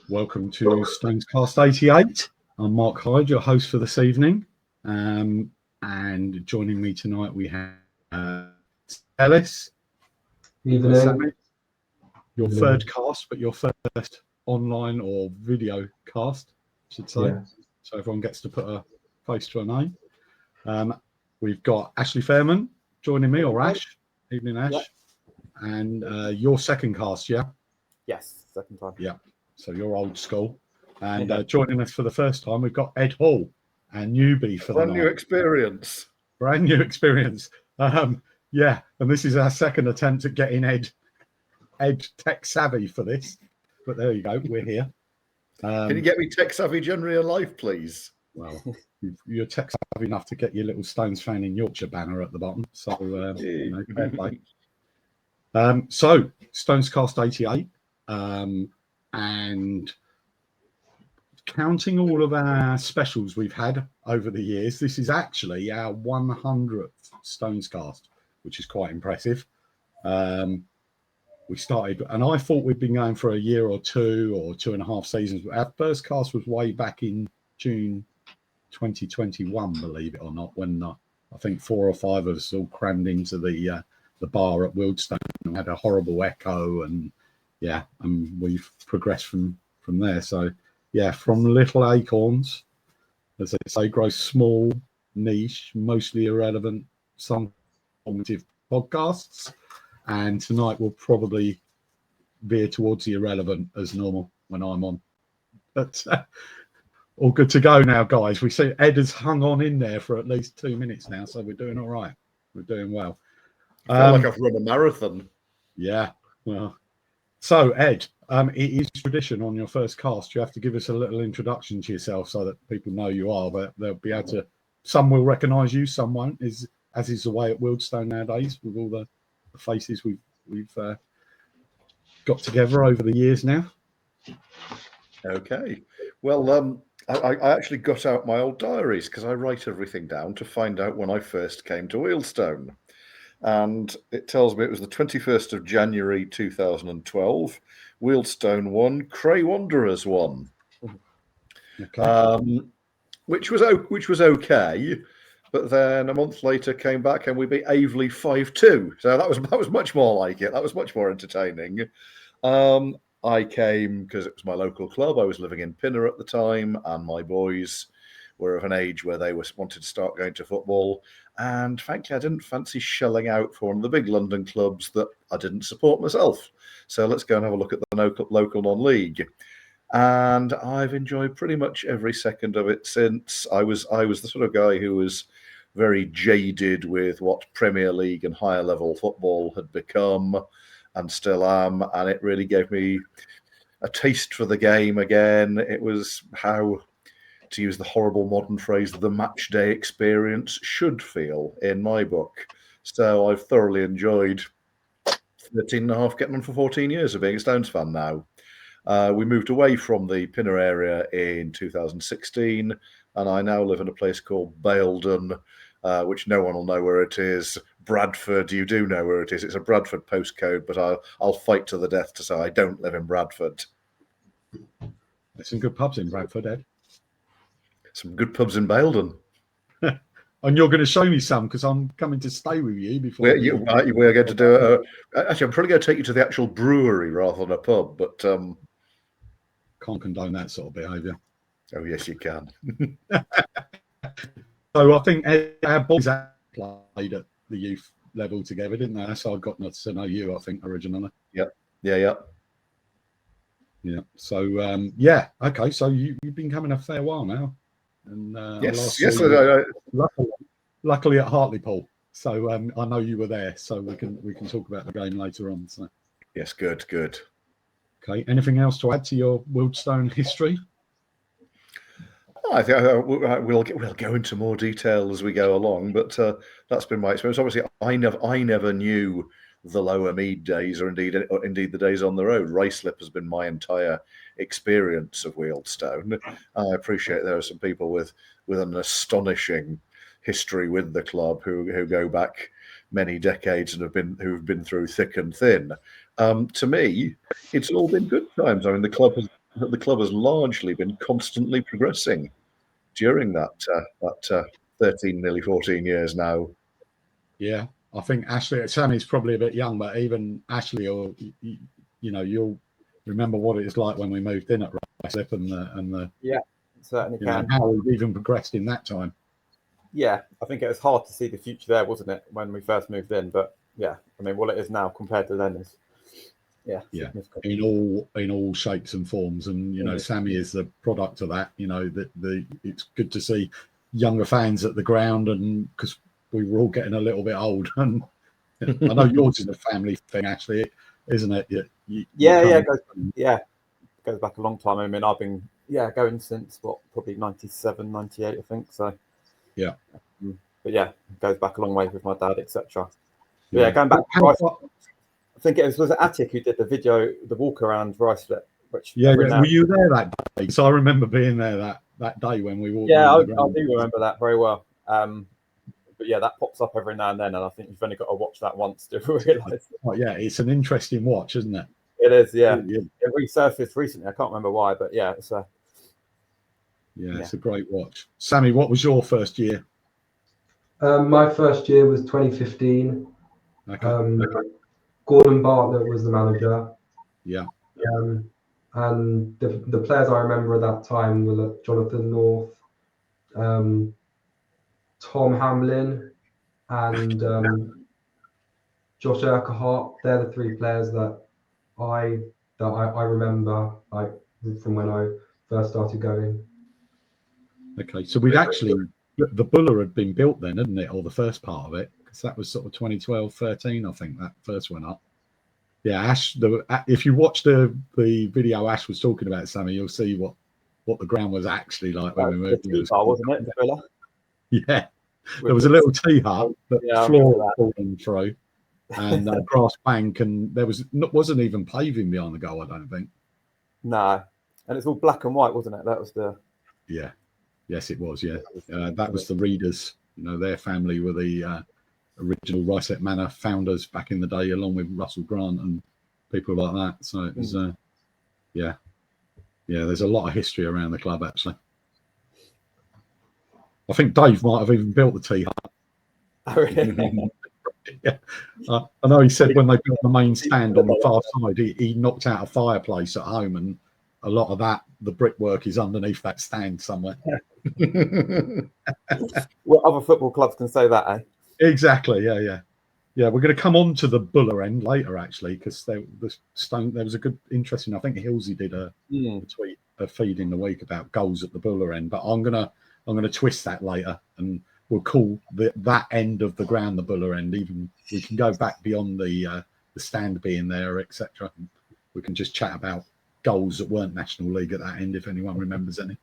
Welcome to StonesCast 88. I'm Mark Hyde, your host for this evening. And joining me tonight, we have Ellis. Evening. Your third cast, but your first online or video cast, I should say. Yeah. So everyone gets to put a face to a name. We've got Ashley Fairman joining me, or Ash. Evening, Ash. Yep. And your second cast, yeah? Yes, second time. Yeah. So you're old school. And joining us for the first time, we've got Ed Hall, our newbie for the Brand night. new experience. Brand new experience. Yeah, and this is our second attempt at getting Ed tech savvy for this. But there you go, we're here. Can you get me tech savvy generally in life, please? Well, you're tech savvy enough to get your little Stones fan in Yorkshire banner at the bottom. So, fair play. So, StonesCast 88. And counting all of our specials we've had over the years, this is actually our 100th StonesCast, which is quite impressive. We started, and I thought we'd been going for a year or 2.5 seasons. Our first cast was way back in June 2021, believe it or not, when I think 4 or 5 of us all crammed into the bar at Wildstone and had a horrible echo, and we've progressed from there. So from little acorns, as they say, grow small, niche, mostly irrelevant, some formative podcasts. And tonight we'll probably veer towards the irrelevant as normal when I'm on. But all good to go now, guys. We see Ed has hung on in there for at least 2 minutes now, so we're doing all right. We're doing well. I feel like I've run a marathon. Yeah, well. So, Ed, it is tradition on your first cast. You have to give us a little introduction to yourself so that people know you are, but they'll be able to, some will recognise you, some won't, as is the way at Wildstone nowadays with all the faces we've got together over the years now. Okay. Well, I actually got out my old diaries because I write everything down to find out when I first came to Wildstone. And it tells me it was the 21st of January 2012. Wildstone won, Cray Wanderers won, Okay. which was okay. But then a month later came back and we beat Aveley 5-2. So that was much more like it. That was much more entertaining. I came because it was my local club. I was living in Pinner at the time, and my boys were of an age where they wanted to start going to football. And frankly, I didn't fancy shelling out for one of the big London clubs that I didn't support myself. So let's go and have a look at the local non-league. And I've enjoyed pretty much every second of it since. I was the sort of guy who was very jaded with what Premier League and higher level football had become and still am. And it really gave me a taste for the game again. It was how, to use the horrible modern phrase, the match day experience should feel in my book. So I've thoroughly enjoyed 13 and a half, getting on for 14 years of being a Stones fan now. We moved away from the Pinner area in 2016, and I now live in a place called Baildon, which no one will know where it is. Bradford, you do know where it is. It's a Bradford postcode, but I'll fight to the death to say I don't live in Bradford. There's some good pubs in Bradford, Ed. Some good pubs in Baildon. And you're going to show me some because I'm coming to stay with you before. We're going to do actually, I'm probably going to take you to the actual brewery rather than a pub, but can't condone that sort of behaviour. Oh yes, you can. So I think our boys played at the youth level together, didn't they? So I got to know you, I think, originally. Yep. Yeah. So okay. So you've been coming a fair while now. And yes. Luckily at Hartlepool, so I know you were there, so we can talk about the game later on. So yes, good. Okay, anything else to add to your Wildstone history? I think we'll go into more detail as we go along, but that's been my experience. Obviously, I never knew the Lower Mead days, or indeed the days on the road. Ruislip has been my entire experience of Wildstone. I appreciate there are some people with an astonishing history with the club who go back many decades and who've been through thick and thin. To me, it's all been good times. I mean, the club that the club has largely been constantly progressing during that 13, nearly 14 years now. Yeah, I think Sammy's probably a bit young, but even Ashley, or you'll remember what it was like when we moved in at Ruislip and the Yeah, certainly can. how we've even progressed in that time. Yeah, I think it was hard to see the future there, wasn't it, when we first moved in? But yeah, I mean, what it is now compared to then is significant. in all shapes and forms, and Yeah. Sammy is the product of that. It's good to see younger fans at the ground, and because we were all getting a little bit old, and I know yours is a family thing, actually, isn't it? It goes back a long time. I mean, I've been going since probably 97, 98, I think. So yeah, but yeah, it goes back a long way with my dad, etc. yeah. Going back to Rice, I think it was Attic who did the walk around Ruislip. Were you there that day? So I remember being there that day when we walked. Yeah, I do remember that very well. But yeah, that pops up every now and then, and I think you've only got to watch that once to realise. Oh, yeah, it's an interesting watch, isn't it? It is, yeah. It resurfaced recently. I can't remember why, but yeah, it's a it's a great watch. Sammy, what was your first year? My first year was 2015. Okay. Gordon Bartlett was the manager. Yeah. And the players I remember at that time were Jonathan North, Tom Hamlin, and Josh Urquhart. They're the three players that I remember, like, from when I first started going. Okay, so we'd actually, the Buller had been built then, hadn't it, or the first part of it, because that was sort of 2012, 13, I think that first went up. Yeah, Ash. If you watch the video Ash was talking about, Sammy, you'll see what the ground was actually like when we moved. It wasn't it, the Villa? Yeah, there was a little tea hut, but floor falling through, and grass bank, and there wasn't even paving behind the goal, I don't think. No, and it's all black and white, wasn't it? That was the. Yeah, yes, it was. Yeah, that was the Readers. Their family were the original Ruislip Manor founders back in the day, along with Russell Grant and people like that. So it was, there's a lot of history around the club, actually. I think Dave might have even built the tea hut. Oh, really? Yeah. I know he said when they built the main stand on the far side, he knocked out a fireplace at home, and a lot of the brickwork is underneath that stand somewhere. Well, other football clubs can say that, eh? Exactly. Yeah. We're going to come on to the Buller end later, actually, because there was a good, interesting. I think Hilsey did a tweet, a feed in the week about goals at the Buller end, but I'm gonna twist that later, and we'll call that end of the ground the Buller end. Even we can go back beyond the stand being there, etc. We can just chat about goals that weren't National League at that end, if anyone remembers any.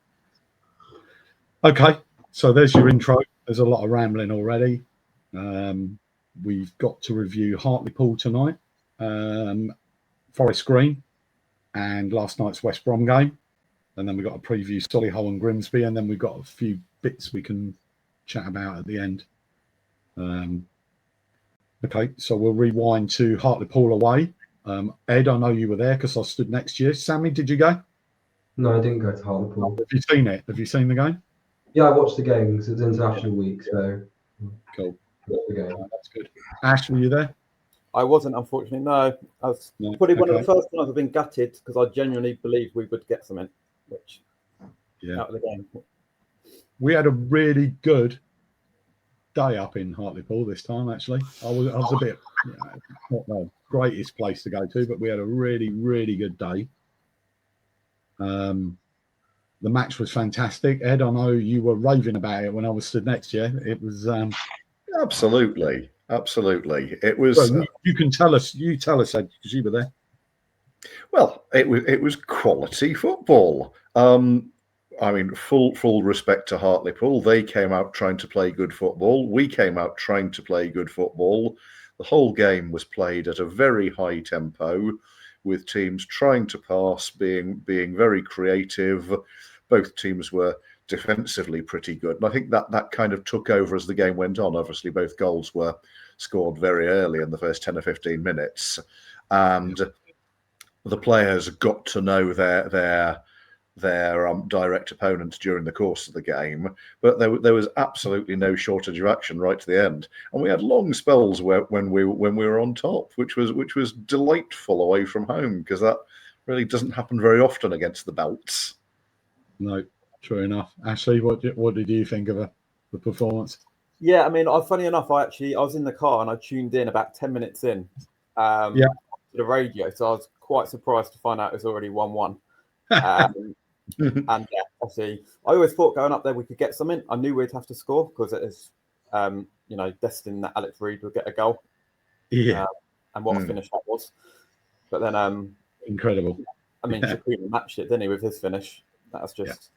Okay, so there's your intro. There's a lot of rambling already. We've got to review Hartlepool tonight, Forest Green, and last night's West Brom game. And then we've got to preview Solihull and Grimsby, and then we've got a few bits we can chat about at the end. Okay, so we'll rewind to Hartlepool away. Ed, I know you were there because I stood next to you. Sammy, did you go? No, I didn't go to Hartlepool. Have you seen it? Have you seen the game? Yeah, I watched the game because it's International Week, so cool. The game. That's good. Ash, were you there? I wasn't, unfortunately. No, I was probably one of the first times I've been gutted because I genuinely believed we would get something, which out of the game. We had a really good day up in Hartlepool this time. Actually, I was a bit not the greatest place to go to, but we had a really, really good day. The match was fantastic. Ed, I know you were raving about it when I was stood next to you. It was absolutely. It was. Well, you can tell us. You tell us, Ed, because you were there. Well, it was quality football. I mean, full respect to Hartlepool. They came out trying to play good football. We came out trying to play good football. The whole game was played at a very high tempo, with teams trying to pass, being very creative. Both teams were defensively pretty good. And I think that kind of took over as the game went on. Obviously, both goals were scored very early in the first 10 or 15 minutes. And the players got to know their direct opponents during the course of the game, but there was absolutely no shortage of action right to the end, and we had long spells when we were on top, which was delightful away from home, because that really doesn't happen very often against the belts. No, true enough. Ashley, what did you think of the performance? Yeah, I mean, funny enough, I was in the car and I tuned in about 10 minutes in to the radio, so I was quite surprised to find out it was already 1-1. And yeah, obviously, I always thought going up there we could get something. I knew we'd have to score because it is, destined that Alex Reid would get a goal. Yeah, and what a finish that was. But then, incredible. I mean, Shaqiri matched it, didn't he, with his finish? That's just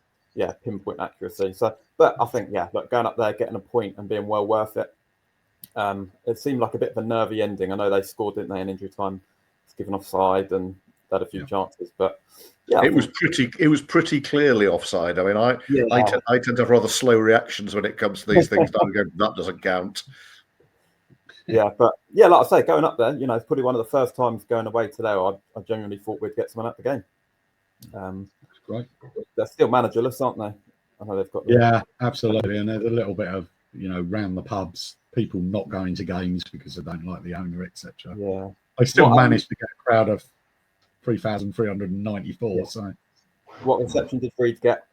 pinpoint accuracy. So, but I think look, going up there, getting a point, and being well worth it. It seemed like a bit of a nervy ending. I know they scored, didn't they, in injury time? It's given offside and they had a few chances, but. Yeah, it was pretty clearly offside. I mean, I tend to have rather slow reactions when it comes to these things. That doesn't count. Yeah, but like I say, going up there, it's probably one of the first times going away to there. I genuinely thought we'd get someone out the game. Great. They're still managerless, aren't they? I know they've got. Yeah, absolutely. And there's a little bit of round the pubs, people not going to games because they don't like the owner, etc. Yeah, they still managed to get a crowd of 3,394. Yeah. So, what reception did Reid get?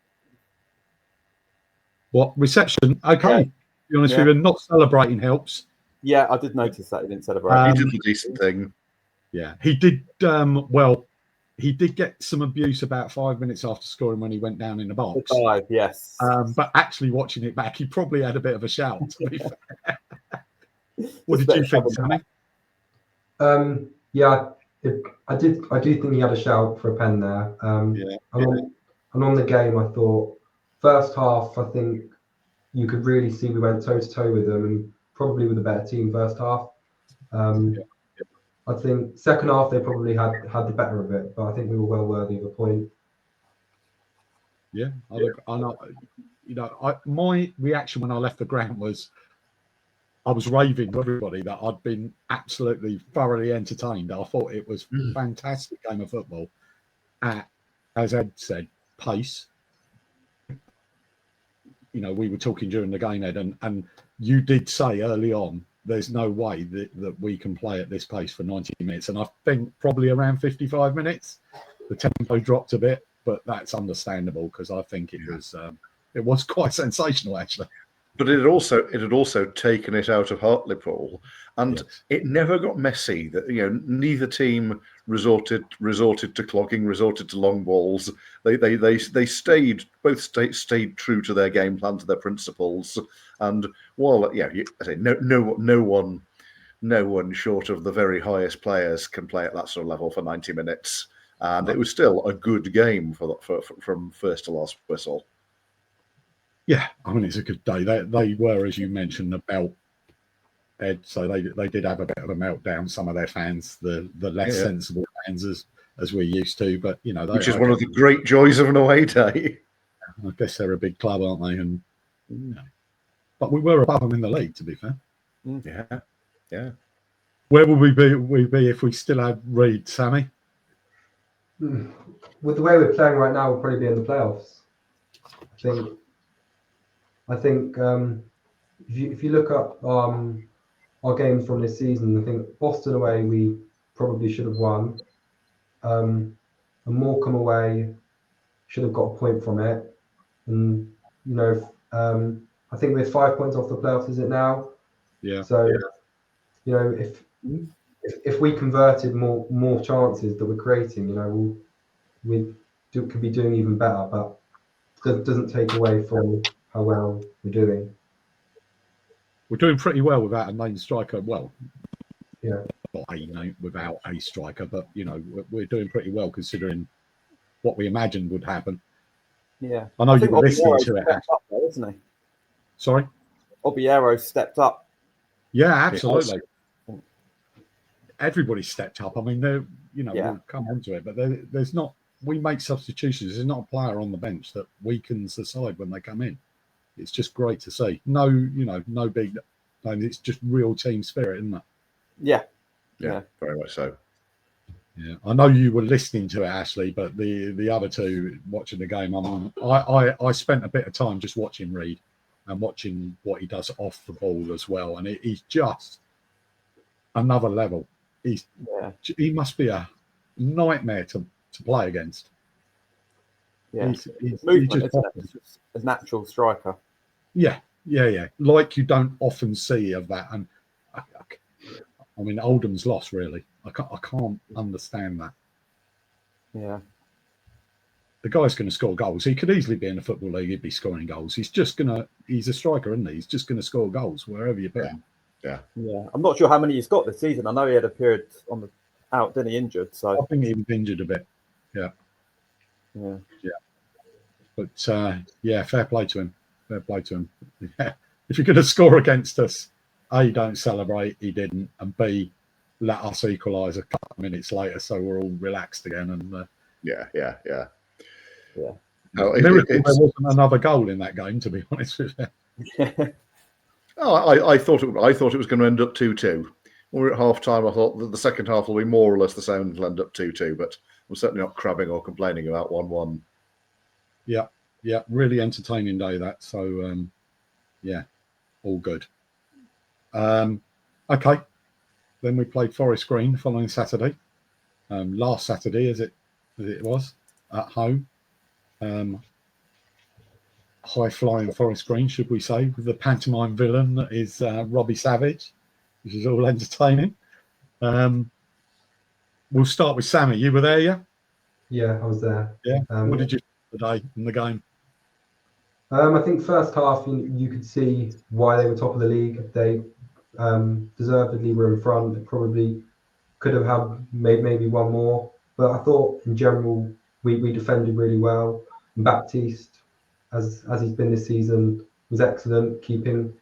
What reception? Okay, Yeah. to be honest with you, not celebrating helps. Yeah, I did notice that he didn't celebrate. He did a decent thing. Yeah, he did. Well, he did get some abuse about 5 minutes after scoring when he went down in the box. 5, yes. But actually, watching it back, he probably had a bit of a shout. To be fair. What did you think, Sammy? Yeah. I do think he had a shout for a pen there. And on the game, I thought first half, I think you could really see we went toe to toe with them, and probably with a better team first half. I think second half they probably had the better of it, but I think we were well worthy of a point. Yeah, my reaction when I left the ground was, I was raving to everybody that I'd been absolutely thoroughly entertained. I thought it was a fantastic game of football at, as Ed said, pace. We were talking during the game, Ed, and you did say early on, there's no way that we can play at this pace for 90 minutes. And I think probably around 55 minutes, the tempo dropped a bit, but that's understandable because I think it was quite sensational, actually. But it had also taken it out of Hartlepool, and it never got messy. That neither team resorted to clogging, resorted to long balls. They stayed true to their game plan, to their principles. And while I say no one short of the very highest players can play at that sort of level for 90 minutes, and it was still a good game from first to last whistle. Yeah, I mean, it's a good day. They were, as you mentioned, about Ed, so they did have a bit of a meltdown. Some of their fans, the less sensible fans, as we're used to, but which is one of the great joys of an away day. I guess they're a big club, aren't they? And but we were above them in the league, to be fair. Yeah. Where would we be if we still had Reid, Sammy? With the way we're playing right now, we'll probably be in the playoffs. I think if you look up our games from this season, I think Boston away we probably should have won. And Morecambe away should have got a point from it. And I think we're 5 points off the playoffs. Is it now? Yeah. So if we converted more chances that we're creating, we could be doing even better. But it doesn't take away from how well we're doing. We're doing pretty well without a main striker. Well, not without a striker, but we're doing pretty well considering what we imagined would happen. Yeah, I know you were listening to it, up there, isn't he? Sorry, Obiero stepped up. Yeah, absolutely. Everybody stepped up. I mean, we'll come on to it, but there's not. We make substitutions. There's not a player on the bench that weakens the side when they come in. It's just great to see. No big. It's just real team spirit, isn't it? Yeah, very much so. Yeah, I know you were listening to it, Ashley, but the other two watching the game, I spent a bit of time just watching Reed and watching what he does off the ball as well, and he's just another level. He must be a nightmare to play against. Yeah, he's movement, just isn't it? It's just a natural striker. Yeah. Like you don't often see of that, and I mean, Oldham's lost really. I can't understand that. Yeah. The guy's going to score goals. He could easily be in the Football League. He'd be scoring goals. He's a striker, isn't he? He's just going to score goals wherever you put him. Yeah. I'm not sure how many he's got this season. I know he had a period out, didn't he, injured? So I think he was injured a bit. Yeah. But fair play to him. Yeah. If you're going to score against us, A, don't celebrate. He didn't, and B, let us equalise a couple of minutes later, so we're all relaxed again. And Yeah. Miracle there wasn't another goal in that game, to be honest with you. I thought it was going to end up 2-2. When we were at half time, I thought that the second half will be more or less the same and it'll end up 2-2, but I'm certainly not crabbing or complaining about 1-1. Yeah, really entertaining day that. So all good. Okay. Then we played Forest Green the following Saturday. Last Saturday as it was at home. High flying Forest Green, should we say, with the pantomime villain that is Robbie Savage, which is all entertaining. We'll start with Sammy. You were there, yeah? Yeah, I was there. Yeah. What did you think today in the game? I think first half you could see why they were top of the league. They deservedly were in front. They probably could have had maybe one more, but I thought in general we defended really well. And Baptiste, as he's been this season, was excellent, keeping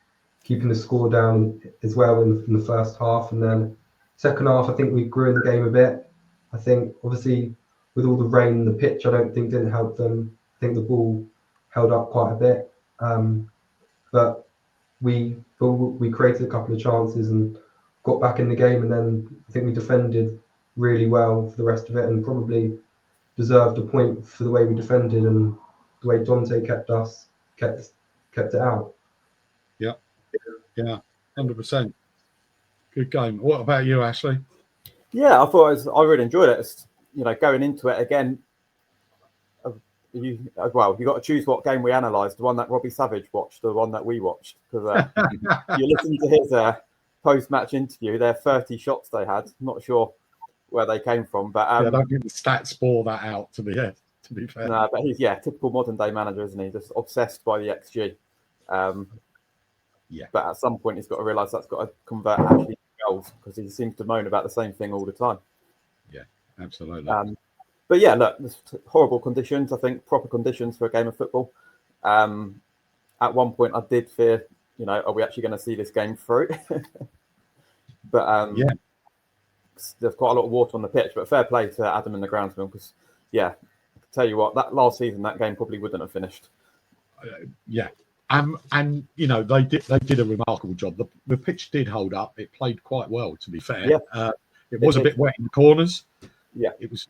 the score down as well in the first half. And then second half, I think we grew in the game a bit. I think obviously with all the rain, the pitch I don't think didn't help them. I think the ball held up quite a bit, but we created a couple of chances and got back in the game, and then I think we defended really well for the rest of it and probably deserved a point for the way we defended and the way Dante kept it out. Yeah, 100%. Good game. What about you, Ashley? Yeah, I really enjoyed it. It's, going into it again. You got to choose what game we analysed. The one that Robbie Savage watched, the one that we watched, because you listen to his post-match interview. Their 30 shots they had. I'm not sure where they came from, but I don't think the stats bore that out. To be fair, no, but he's typical modern day manager, isn't he? Just obsessed by the XG. But at some point he's got to realise that's got to convert actually goals, because he seems to moan about the same thing all the time. Yeah, absolutely. But yeah, look, there's horrible conditions. I think proper conditions for a game of football. At one point, I did fear, are we actually going to see this game through? But there's quite a lot of water on the pitch. But fair play to Adam and the groundsman, because I can tell you what, that last season that game probably wouldn't have finished. And they did a remarkable job. The pitch did hold up. It played quite well, to be fair. It was a bit wet in the corners. Yeah, it was,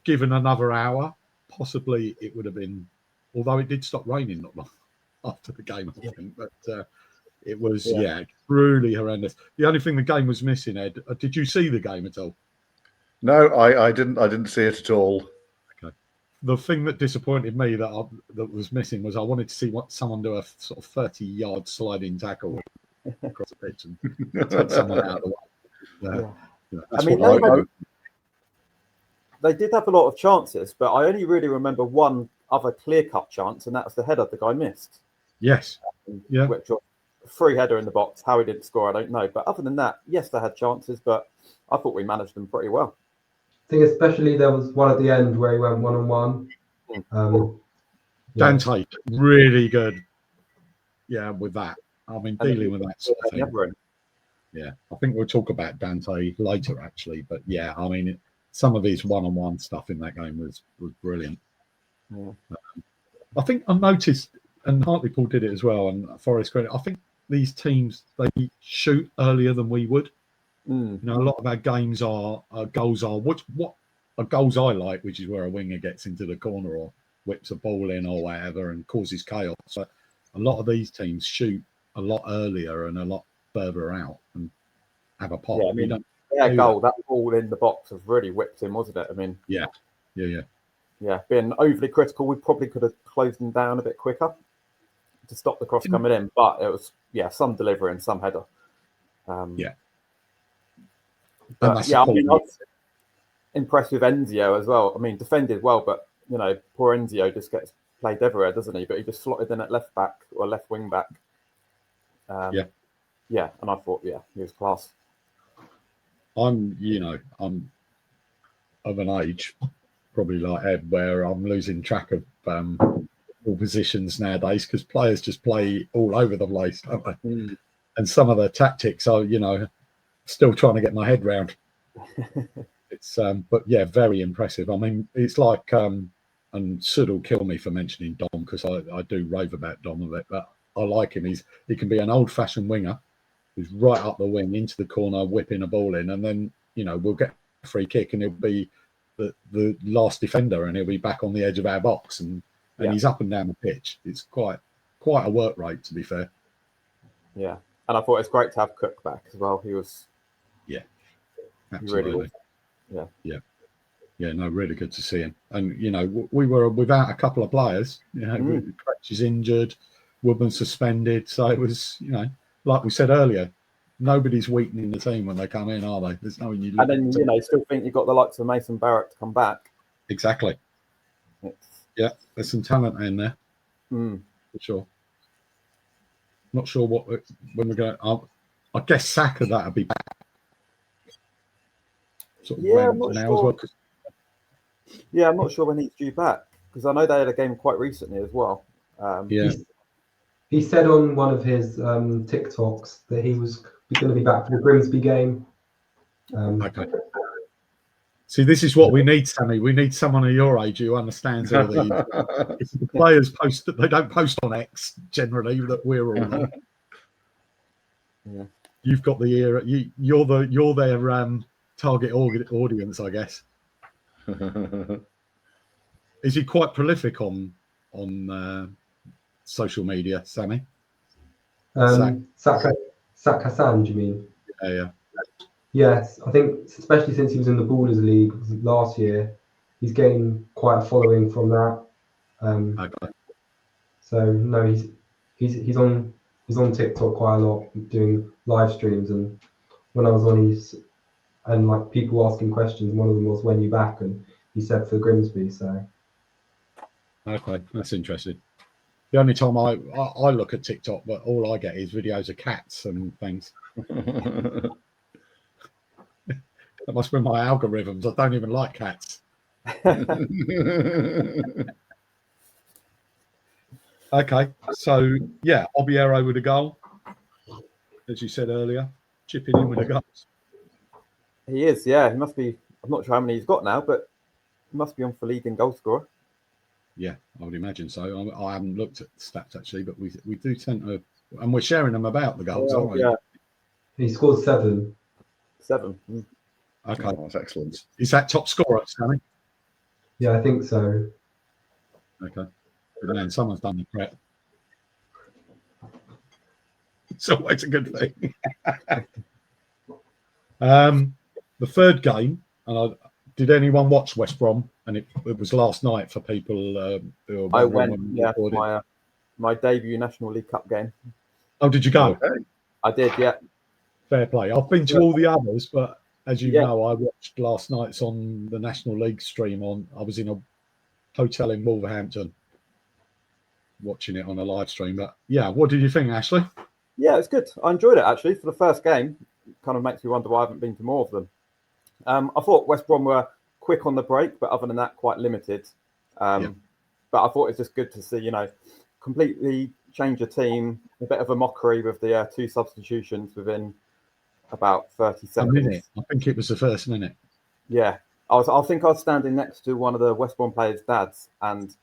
given another hour, possibly it would have been, although it did stop raining not long after the game, I think, but it was, truly horrendous. The only thing the game was missing, Ed, did you see the game at all? No, I didn't see it at all. Okay. The thing that disappointed me that was missing was I wanted to see someone do a sort of 30-yard sliding tackle across the pitch and take someone out of the way. I mean, they did have a lot of chances, but I only really remember one other clear-cut chance, and that was the header the guy missed. Yes. Which was a free header in the box. How he didn't score, I don't know. But other than that, yes, they had chances, but I thought we managed them pretty well. I think especially there was one at the end where he went one-on-one. Dante, really good. Yeah, with that. I mean, dealing with that sort of thing. Yeah, I think we'll talk about Dante later, actually. But yeah, I mean, some of his one-on-one stuff in that game was brilliant. I think I noticed, and Hartlepool did it as well, and Forest Green. I think these teams, they shoot earlier than we would. A lot of our games are goals are what goals I like, which is where a winger gets into the corner or whips a ball in or whatever and causes chaos. So a lot of these teams shoot a lot earlier and a lot further out and have a pop. Yeah, I mean, their goal, that ball in the box was really whipped in, wasn't it? I mean, yeah. Being overly critical, we probably could have closed them down a bit quicker to stop the cross coming in, but it was some delivery and some header. But I mean, I was impressed with Enzio as well. I mean, defended well, but poor Enzio just gets played everywhere, doesn't he? But he just slotted in at left back or left wing back. And I thought, he was class. I'm of an age, probably like Ed, where I'm losing track of all positions nowadays because players just play all over the place, don't they? And some of the tactics are, still trying to get my head round. It's but very impressive. I mean, it's like and Sud will kill me for mentioning Dom because I do rave about Dom a bit, but I like him. He can be an old-fashioned winger who's right up the wing into the corner, whipping a ball in, and then we'll get a free kick and he'll be the last defender and he'll be back on the edge of our box and he's up and down the pitch. It's quite a work rate, to be fair. Yeah, and I thought it's great to have Cook back as well. He was absolutely. Really no, really good to see him. And we were without a couple of players. Crutch is injured, Woodman suspended, so it was like we said earlier, nobody's weakening the team when they come in, are they? There's no one you look and then still think you've got the likes of Mason Barrett to come back. Exactly. There's some talent in there for sure. Not sure when we're going. I guess Saka that'll be back. I'm not sure. I'm not sure when he's due back because I know they had a game quite recently as well. He said on one of his TikToks that he was going to be back for the Grimsby game. Okay. See, this is what we need, Sammy. We need someone of your age who understands all these. If the players post, they don't post on X generally that we're all on. You've got the ear. You're their target audience, I guess. Is he quite prolific on social media, Sammy? Saka Hassan, do you mean? Yeah. Yes, I think especially since he was in the Ballers League last year, he's gained quite a following from that. Okay. So no, he's on TikTok quite a lot, doing live streams, and when I was on, like people asking questions, one of them was when you back, and he said for Grimsby. So okay, that's interesting. The only time I look at TikTok, but all I get is videos of cats and things. That must be my algorithms. I don't even like cats. Okay, so Obiero with a goal, as you said earlier, chipping in with the goals. He is, He must be. I'm not sure how many he's got now, but he must be on for leading goal scorer. Yeah, I would imagine so. I haven't looked at the stats actually, but we do tend to, and we're sharing them about the goals, aren't we? Yeah, he scored 7. 7. Okay, that's excellent. Is that top scorer, Sammy? Yeah, I think so. Okay, but then someone's done the prep. It's always a good thing. The third game, and did anyone watch West Brom? And it was last night for people. I went, my debut National League Cup game. Oh, did you go? Okay. I did, yeah. Fair play. I've been to all the others, but as you know, I watched last night's on the National League stream. I was in a hotel in Wolverhampton watching it on a live stream. But what did you think, Ashley? Yeah, it's good. I enjoyed it actually. For the first game, it kind of makes me wonder why I haven't been to more of them. I thought West Brom were quick on the break, but other than that, quite limited. But I thought it's just good to see, completely change a team. A bit of a mockery with the 2 substitutions within about 30 seconds. A minute. I think it was the first minute. Yeah, I think I was standing next to one of the West Brom players' dads, and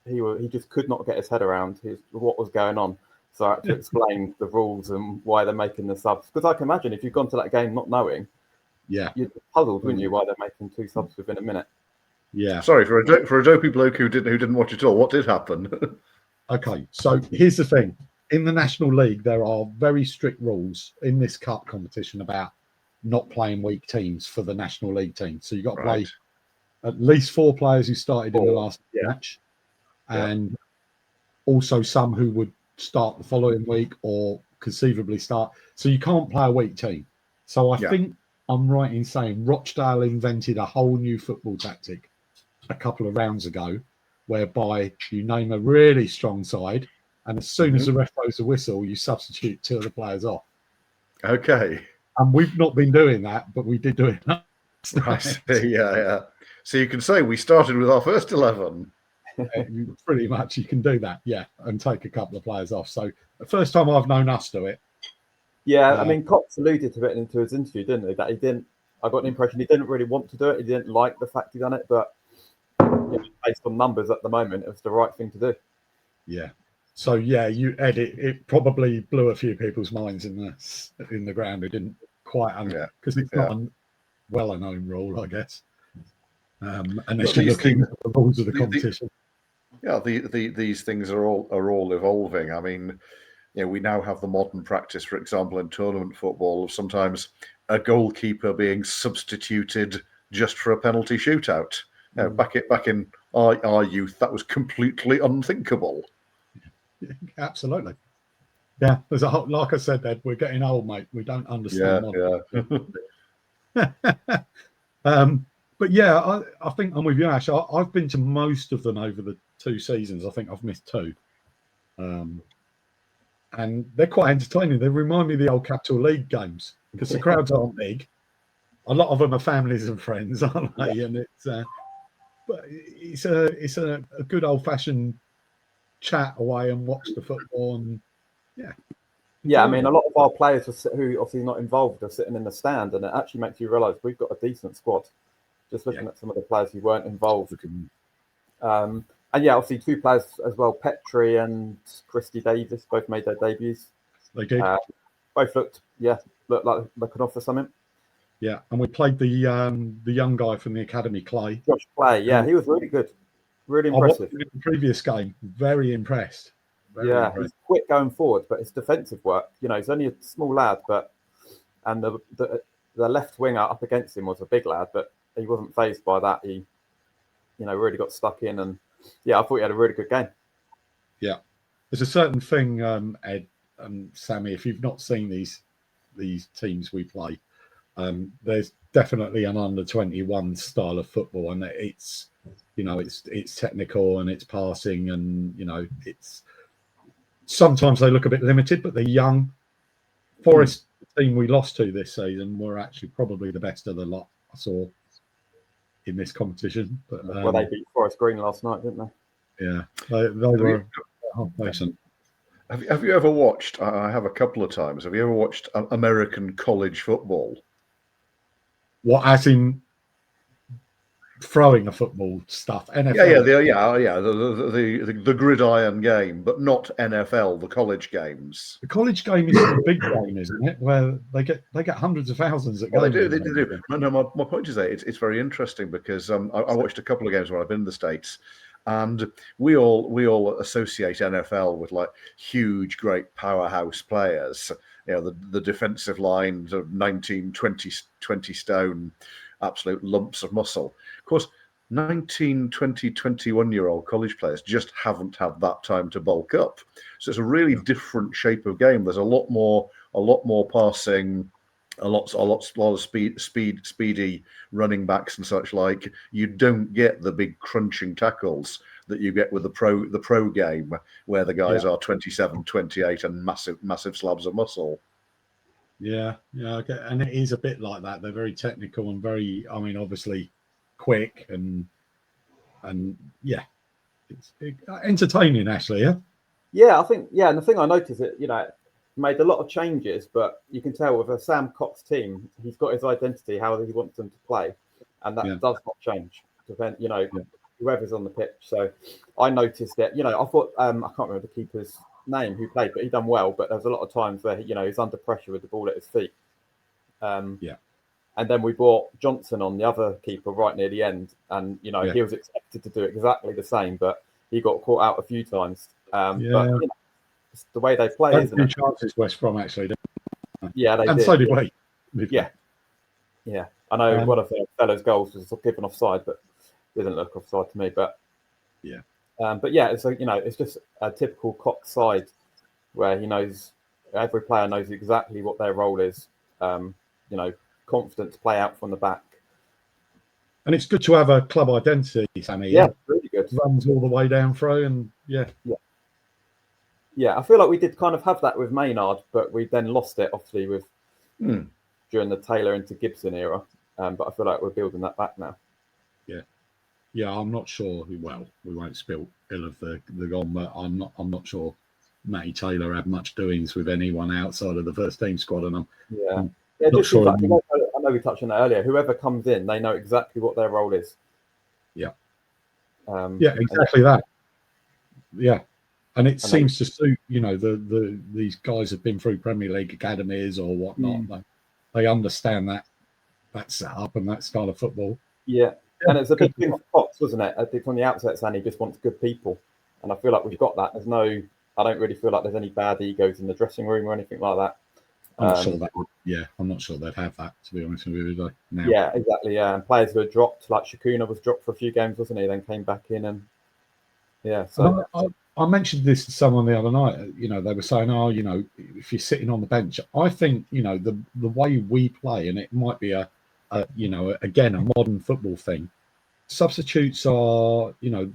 he just could not get his head around what was going on. So I had to explain the rules and why they're making the subs. Because I can imagine if you've gone to that game not knowing, Yeah. You'd be puzzled, wouldn't you, why they're making 2 subs within a minute? Yeah. Sorry, for a dopey bloke who didn't watch it all, what did happen? Okay, so here's the thing. In the National League, there are very strict rules in this cup competition about not playing weak teams for the National League team. So you've got to play at least 4 players who started in the last match, and also some who would start the following week or conceivably start. So you can't play a weak team. So I think I'm right in saying Rochdale invented a whole new football tactic a couple of rounds ago, whereby you name a really strong side, and as soon as the ref blows the whistle, you substitute 2 of the players off. Okay. And we've not been doing that, but we did do it. I see. Yeah. So you can say we started with our first 11. Pretty much, you can do that, and take a couple of players off. So the first time I've known us do it. Yeah, I mean, Cox alluded to it into his interview, didn't he? That he didn't. I got an impression he didn't really want to do it. He didn't like the fact he done it, but based on numbers at the moment, it was the right thing to do. Yeah. So you edit. It probably blew a few people's minds in the ground who didn't quite because it's not a well-known rule, I guess. Unless you're looking at the rules of the competition. These things are all evolving. I mean, we now have the modern practice, for example, in tournament football, of sometimes a goalkeeper being substituted just for a penalty shootout. Back in our youth, that was completely unthinkable. Absolutely. Yeah, there's a whole, like I said, Ed, we're getting old, mate. We don't understand. But I think I'm with you, Ash. I've been to most of them over the 2 seasons. I think I've missed 2. And they're quite entertaining. They remind me of the old Capital League games because the crowds aren't big. A lot of them are families and friends, aren't they? And it's a good old-fashioned chat away and watch the football and I mean, a lot of our players who obviously not involved are sitting in the stand, and it actually makes you realise we've got a decent squad. Just looking at some of the players who weren't involved, and obviously 2 players as well, Petrie and Christy Davis, both made their debuts. They did. Both looked like they could offer something. Yeah, and we played the young guy from the academy, Clay. Josh Clay, he was really good, really impressive. In the previous game, very impressed. He's quick going forward, but his defensive work, he's only a small lad, and the left winger up against him was a big lad, but he wasn't fazed by that. He, really got stuck in, and I thought he had a really good game. Yeah, there's a certain thing, Ed and Sammy, if you've not seen these teams we play, there's definitely an under-21 style of football, and it's technical and it's passing, and it's sometimes they look a bit limited, but they're young. Forest team we lost to this season were actually probably the best of the lot I saw in this competition. But they beat Forest Green last night, didn't they? Yeah, they were decent. Have you ever watched? I have a couple of times. Have you ever watched American college football? What, as in throwing a football stuff? NFL. The gridiron game, but not NFL. The college games. The college game is the big game, isn't it? Where they get hundreds of thousands at games. They do. No, my point is that it's very interesting because I watched a couple of games where I've been in the States, and we all associate NFL with like huge, great powerhouse players. The defensive line of 19, 20 stone, absolute lumps of muscle. Of course, 19, 20, 21-year-old college players just haven't had that time to bulk up. So it's a really different shape of game. There's a lot more passing, a lot of speedy running backs and such like. You don't get the big crunching tackles that you get with the pro game, where the guys are 27, 28 and massive slabs of muscle. Yeah, okay. And it is a bit like that. They're very technical and very, obviously quick and it's entertaining, actually. I think and the thing I noticed made a lot of changes, but you can tell with a Sam Cox team, he's got his identity, how he wants them to play, and that does not change. Whoever's on the pitch. So I noticed that, I thought I can't remember the keeper's name who played, but he done well. But there was a lot of times where he's under pressure with the ball at his feet. And then we brought Johnson on, the other keeper, right near the end. And, you know, Yeah. he was expected to do exactly the same, but he got caught out a few times. But, you know, it's the way they play, isn't it? Chances West Brom, actually. Yeah, they and did. so did we. Yeah. Yeah. I know one of the fellas' goals was given offside, but didn't look offside to me. But yeah. But yeah, it's you know, it's just a typical Cox side where he knows, every player knows exactly what their role is. You know, confident to play out from the back. And it's good to have a club identity, Sammy. Yeah, really good. Runs all the way down through, and yeah. I feel like we did kind of have that with Maynard, but we then lost it, obviously, with during the Taylor into Gibson era. But I feel like we're building that back now. Yeah, I'm not sure. Well, we won't spill ill of the gone, but I'm not sure Matty Taylor had much doings with anyone outside of the first team squad, and I'm it not just sure. Seems like, I know we touched on that earlier. Whoever comes in, they know exactly what their role is. Yeah. Yeah, exactly that. Yeah. And it seems to suit, you know, these guys have been through Premier League academies or whatnot. They understand that setup and that style of football. Yeah. And it's a big thing for Cox, wasn't it? I think from the outset, Sandy just wants good people. And I feel like we've got that. I don't really feel like there's any bad egos in the dressing room or anything like that. I'm not sure that would, I'm not sure they'd have that, to be honest with you. Now. Yeah, exactly. Yeah. And players who are dropped, like Shakuna was dropped for a few games, wasn't he? Then came back in and so I mentioned this to someone the other night. You know, they were saying, "Oh, you know, if you're sitting on the bench," I think, you know, the way we play, and it might be a modern football thing. Substitutes are, you know,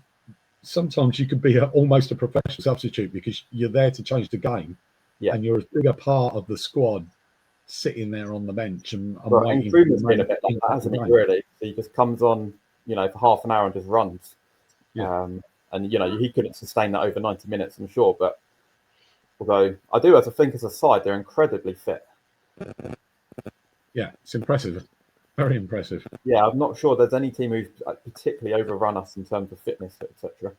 sometimes you could be almost a professional substitute because you're there to change the game, and you're a bigger part of the squad sitting there on the bench and waiting. And Kruma's been a bit like that, hasn't he? Really, he just comes on, you know, for half an hour and just runs. Yeah. And, you know, he couldn't sustain that over 90 minutes, I'm sure. But although I do, as a side, they're incredibly fit. Yeah, it's impressive. Very impressive. Yeah, I'm not sure there's any team who's particularly overrun us in terms of fitness, etc.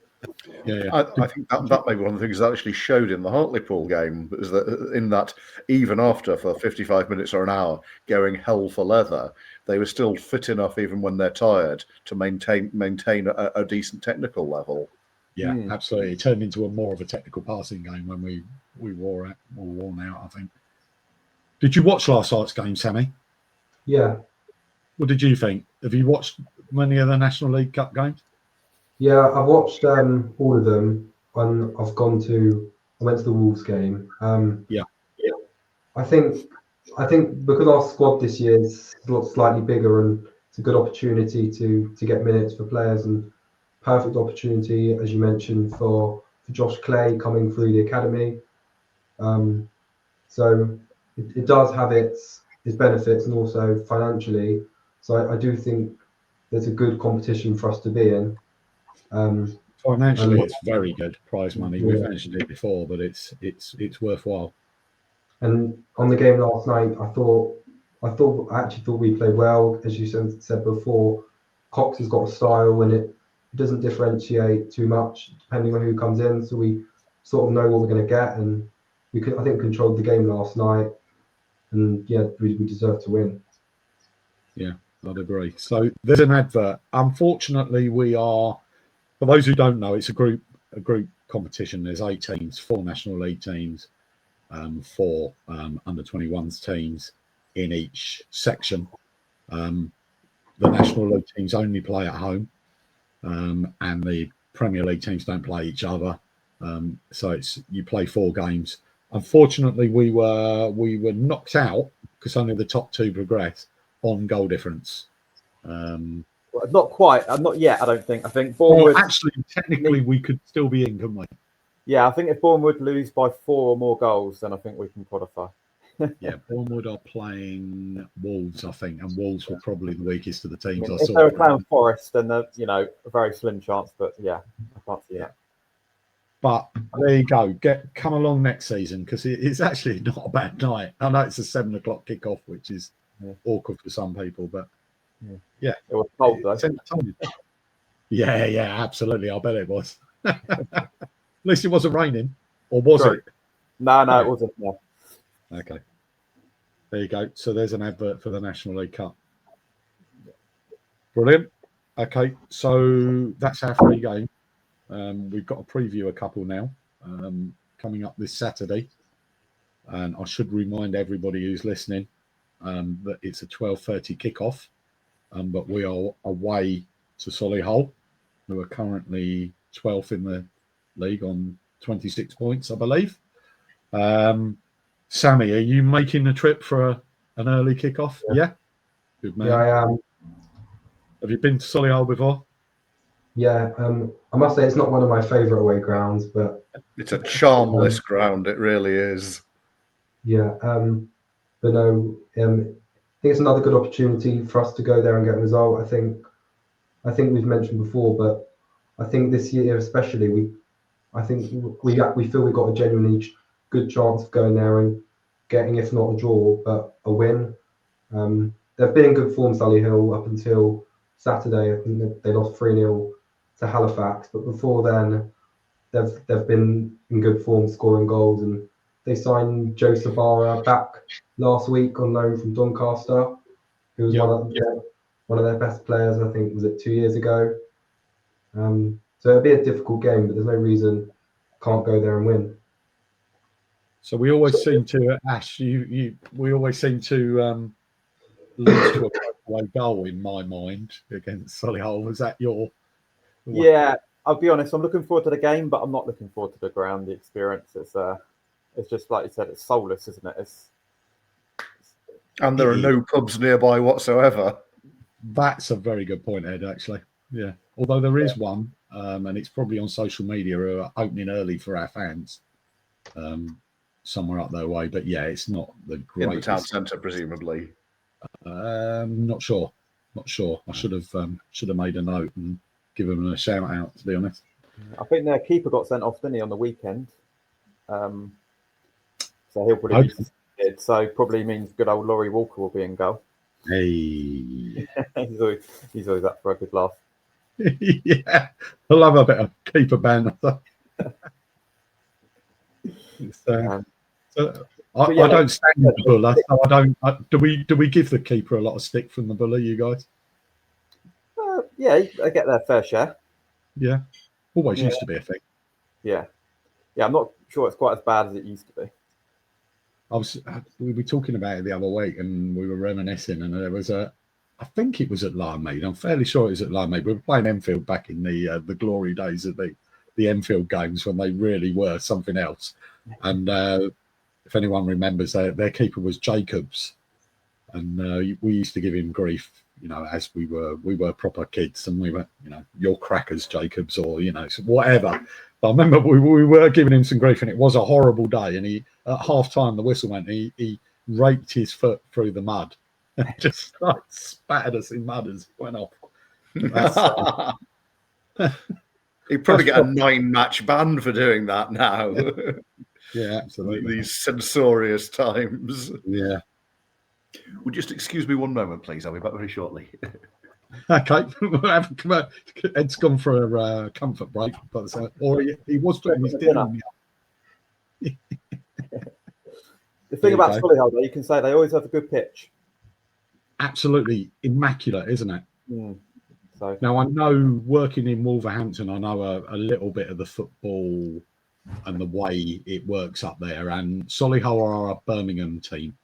Yeah. I think that may be one of the things that actually showed in the Hartlepool game, is that in that even after for 55 minutes or an hour going hell for leather, they were still fit enough even when they're tired to maintain a decent technical level. Yeah, absolutely. It turned into more of a technical passing game when we wore worn out, I think. Did you watch last night's game, Sammy? Yeah. What did you think? Have you watched many of the National League Cup games? Yeah, I've watched all of them. I went to the Wolves game. I think because our squad this year is slightly bigger, and it's a good opportunity to get minutes for players, and perfect opportunity, as you mentioned, for Josh Clay coming through the academy. So it does have its benefits, and also financially. So I do think there's a good competition for us to be in. Financially, it's very good prize money. We've mentioned it before, but it's worthwhile. And on the game last night, I actually thought we played well. As you said before, Cox has got a style, and it doesn't differentiate too much depending on who comes in. So we sort of know what we're going to get, and I think controlled the game last night, and we deserve to win. Yeah, I'd agree. So there's an advert. Unfortunately, we are, for those who don't know, it's a group competition. There's 8 teams, 4 National League teams, 4 under 21s teams in each section. The National League teams only play at home, and the Premier League teams don't play each other. So you play 4 games. Unfortunately, we were knocked out because only the top 2 progress on goal difference. Well, not quite. Not yet, I don't think. I think Bournemouth... Well, actually, technically, we could still be in, couldn't we? Yeah, I think if Bournemouth lose by 4 or more goals, then I think we can qualify. Yeah, Bournemouth are playing Wolves, I think, and Wolves were probably the weakest of the teams I if saw. they were playing Forest, then they're, a very slim chance, but yeah, I can't see that. But there you go. Come along next season, because it's actually not a bad night. I know it's a 7 o'clock kickoff, which is awkward for some people, but yeah. It was cold though. Yeah, absolutely. I bet it was. At least it wasn't raining, or was it? No, it wasn't. No. Okay. There you go. So there's an advert for the National League Cup. Brilliant. Okay, so that's our 3 game. We've got to preview a couple now coming up this Saturday. And I should remind everybody who's listening that it's a 12:30 kickoff. But we are away to Solihull, who are currently 12th in the league on 26 points, I believe. Sammy, are you making the trip for an early kickoff? Yeah? Good man. Yeah, I am. Have you been to Solihull before? Yeah, I must say it's not one of my favourite away grounds, but It's a charmless ground. It really is. yeah, but no, I think it's another good opportunity for us to go there and get a result. I think we've mentioned before, but I think this year especially, we feel we've got a genuinely good chance of going there and getting, if not a draw, but a win. They've been in good form, Solihull, up until Saturday. I think they lost 3-0 to Halifax, but before then, they've been in good form, scoring goals, and they signed Joe Sabara back last week on loan from Doncaster, who was one of their best players. I think was it 2 years ago. So it'll be a difficult game, but there's no reason can't go there and win. So we always seem to, Ash, we always seem to lose to a breakaway goal in my mind against Solihull. Was that your? Yeah, I'll be honest. I'm looking forward to the game, but I'm not looking forward to the ground. The experience it's just like you said. It's soulless, isn't it? And there are no pubs nearby whatsoever. That's a very good point, Ed. Actually, yeah. Although there is one, and it's probably on social media, who are opening early for our fans, somewhere up their way. But yeah, it's not the greatest. In the town centre, presumably. Not sure. I should have made a note and given them a shout out. To be honest, I think their keeper got sent off, didn't he, on the weekend? So he'll probably be suspended. So probably means good old Laurie Walker will be in goal. Hey, he's always up for a good laugh. Yeah, I love a bit of keeper banter. I don't stand with the Buller, so I don't. Do we give the keeper a lot of stick from the Buller, you guys? Yeah, they get their fair share. Yeah, always used to be a thing. Yeah, I'm not sure it's quite as bad as it used to be. We were talking about it the other week, and we were reminiscing, and there was I think it was at Limeade. I'm fairly sure it was at Limeade. We were playing Enfield back in the glory days of the Enfield games when they really were something else. And if anyone remembers, their keeper was Jacobs, and we used to give him grief, as we were proper kids, and we were, your crackers, Jacobs, or so whatever. But I remember we were giving him some grief, and it was a horrible day. And he, at half time, the whistle went. He raked his foot through the mud, and just spattered us in mud as it went off. He'd probably get a 9-match ban for doing that now. Yeah, absolutely. These censorious times. Yeah. Would you just excuse me one moment, please? I'll be back very shortly. Okay. Ed's gone for a comfort break, or he was doing his dinner. The thing about Solihull, though, you can say they always have a good pitch. Absolutely immaculate, isn't it? So now, I know working in Wolverhampton, I know a little bit of the football and the way it works up there. And Solihull are a Birmingham team,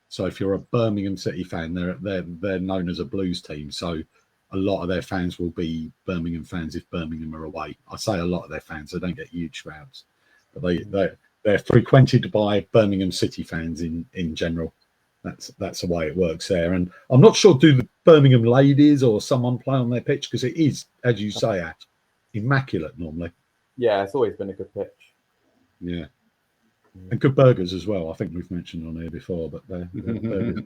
so if you're a Birmingham City fan, they're known as a Blues team. So a lot of their fans will be Birmingham fans if Birmingham are away. I say a lot of their fans; they don't get huge crowds, but they're frequented by Birmingham City fans in general. That's the way it works there. And I'm not sure, do the Birmingham ladies or someone play on their pitch, because it is, as you say, immaculate normally. Yeah, it's always been a good pitch. Yeah. And good burgers as well. I think we've mentioned on here before, but they're burgers.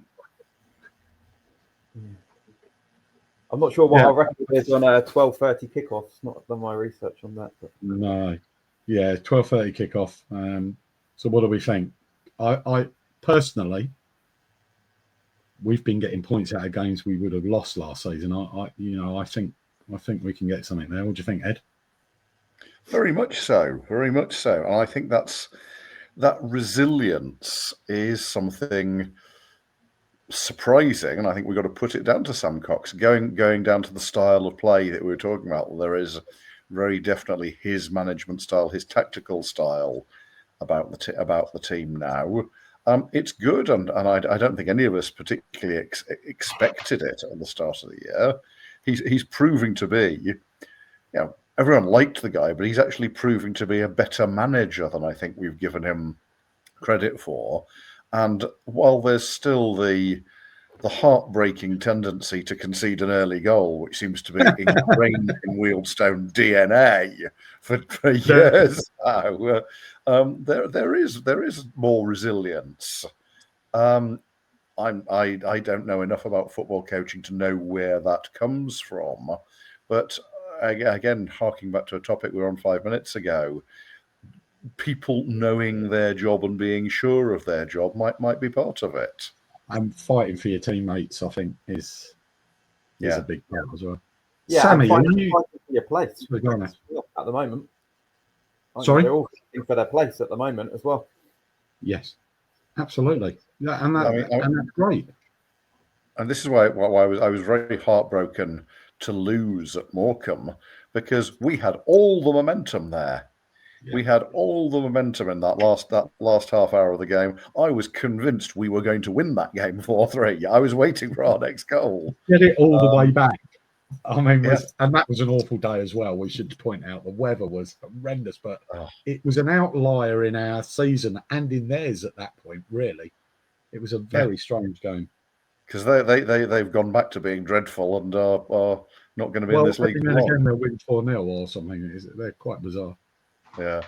I'm not sure what our record is on a 12:30 kickoff. Not done my research on that. But. No. Yeah, 12:30 kickoff. So what do we think? I personally, we've been getting points out of games we would have lost last season. I think we can get something there. What do you think, Ed? Very much so. Very much so. And I think that resilience is something surprising, and I think we've got to put it down to Sam Cox. Going down to the style of play that we were talking about, there is very definitely his management style, his tactical style about the team now. It's good, and I don't think any of us particularly expected it at the start of the year. He's proving to be, everyone liked the guy, but he's actually proving to be a better manager than I think we've given him credit for. And while there's still the heartbreaking tendency to concede an early goal, which seems to be ingrained in Wealdstone DNA for years now, there is more resilience. I don't know enough about football coaching to know where that comes from, but again, harking back to a topic we were on 5 minutes ago, people knowing their job and being sure of their job might be part of it. And fighting for your teammates, I think, is a big part as well. Yeah, Sammy, fighting for your place at the moment. Sorry, they're all fighting for their place at the moment as well. Yes, absolutely. Yeah, and that's great. And this is why I was very heartbroken to lose at Morecambe, because we had all the momentum there. Yeah. We had all the momentum in that last half hour of the game. I was convinced we were going to win that game 4-3. I was waiting for our next goal. Get it all the way back. I mean, and that was an awful day as well. We should point out the weather was horrendous, but it was an outlier in our season and in theirs at that point. Really, it was a very strange game. Because they've gone back to being dreadful and are not going to be in this league. Again, they'll win 4-0 or something. They're quite bizarre. Yeah.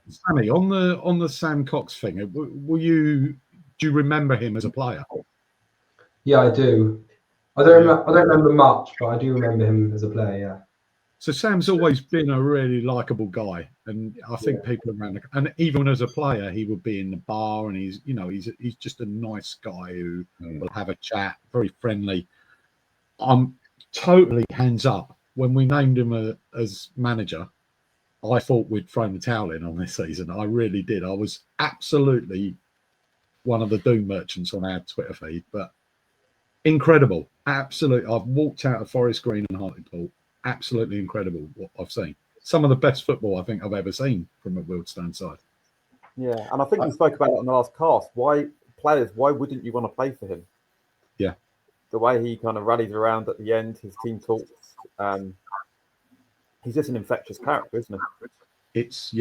Sammy, on the Sam Cox thing, do you remember him as a player? Yeah, I do. I don't remember much, but I do remember him as a player. Yeah. So Sam's always been a really likable guy, and I think people around, and even as a player, he would be in the bar, and he's just a nice guy who will have a chat, very friendly. I'm totally hands up. When we named him as manager, I thought we'd thrown the towel in on this season. I really did. I was absolutely one of the doom merchants on our Twitter feed, but incredible. Absolutely. I've walked out of Forest Green and Hartlepool. Absolutely incredible what I've seen. Some of the best football I think I've ever seen from a Wealdstone side. Yeah, and I think we spoke about it on the last cast. Why wouldn't you want to play for him? Yeah. The way he kind of rallies around at the end, his team talks. He's just an infectious character, isn't he? It's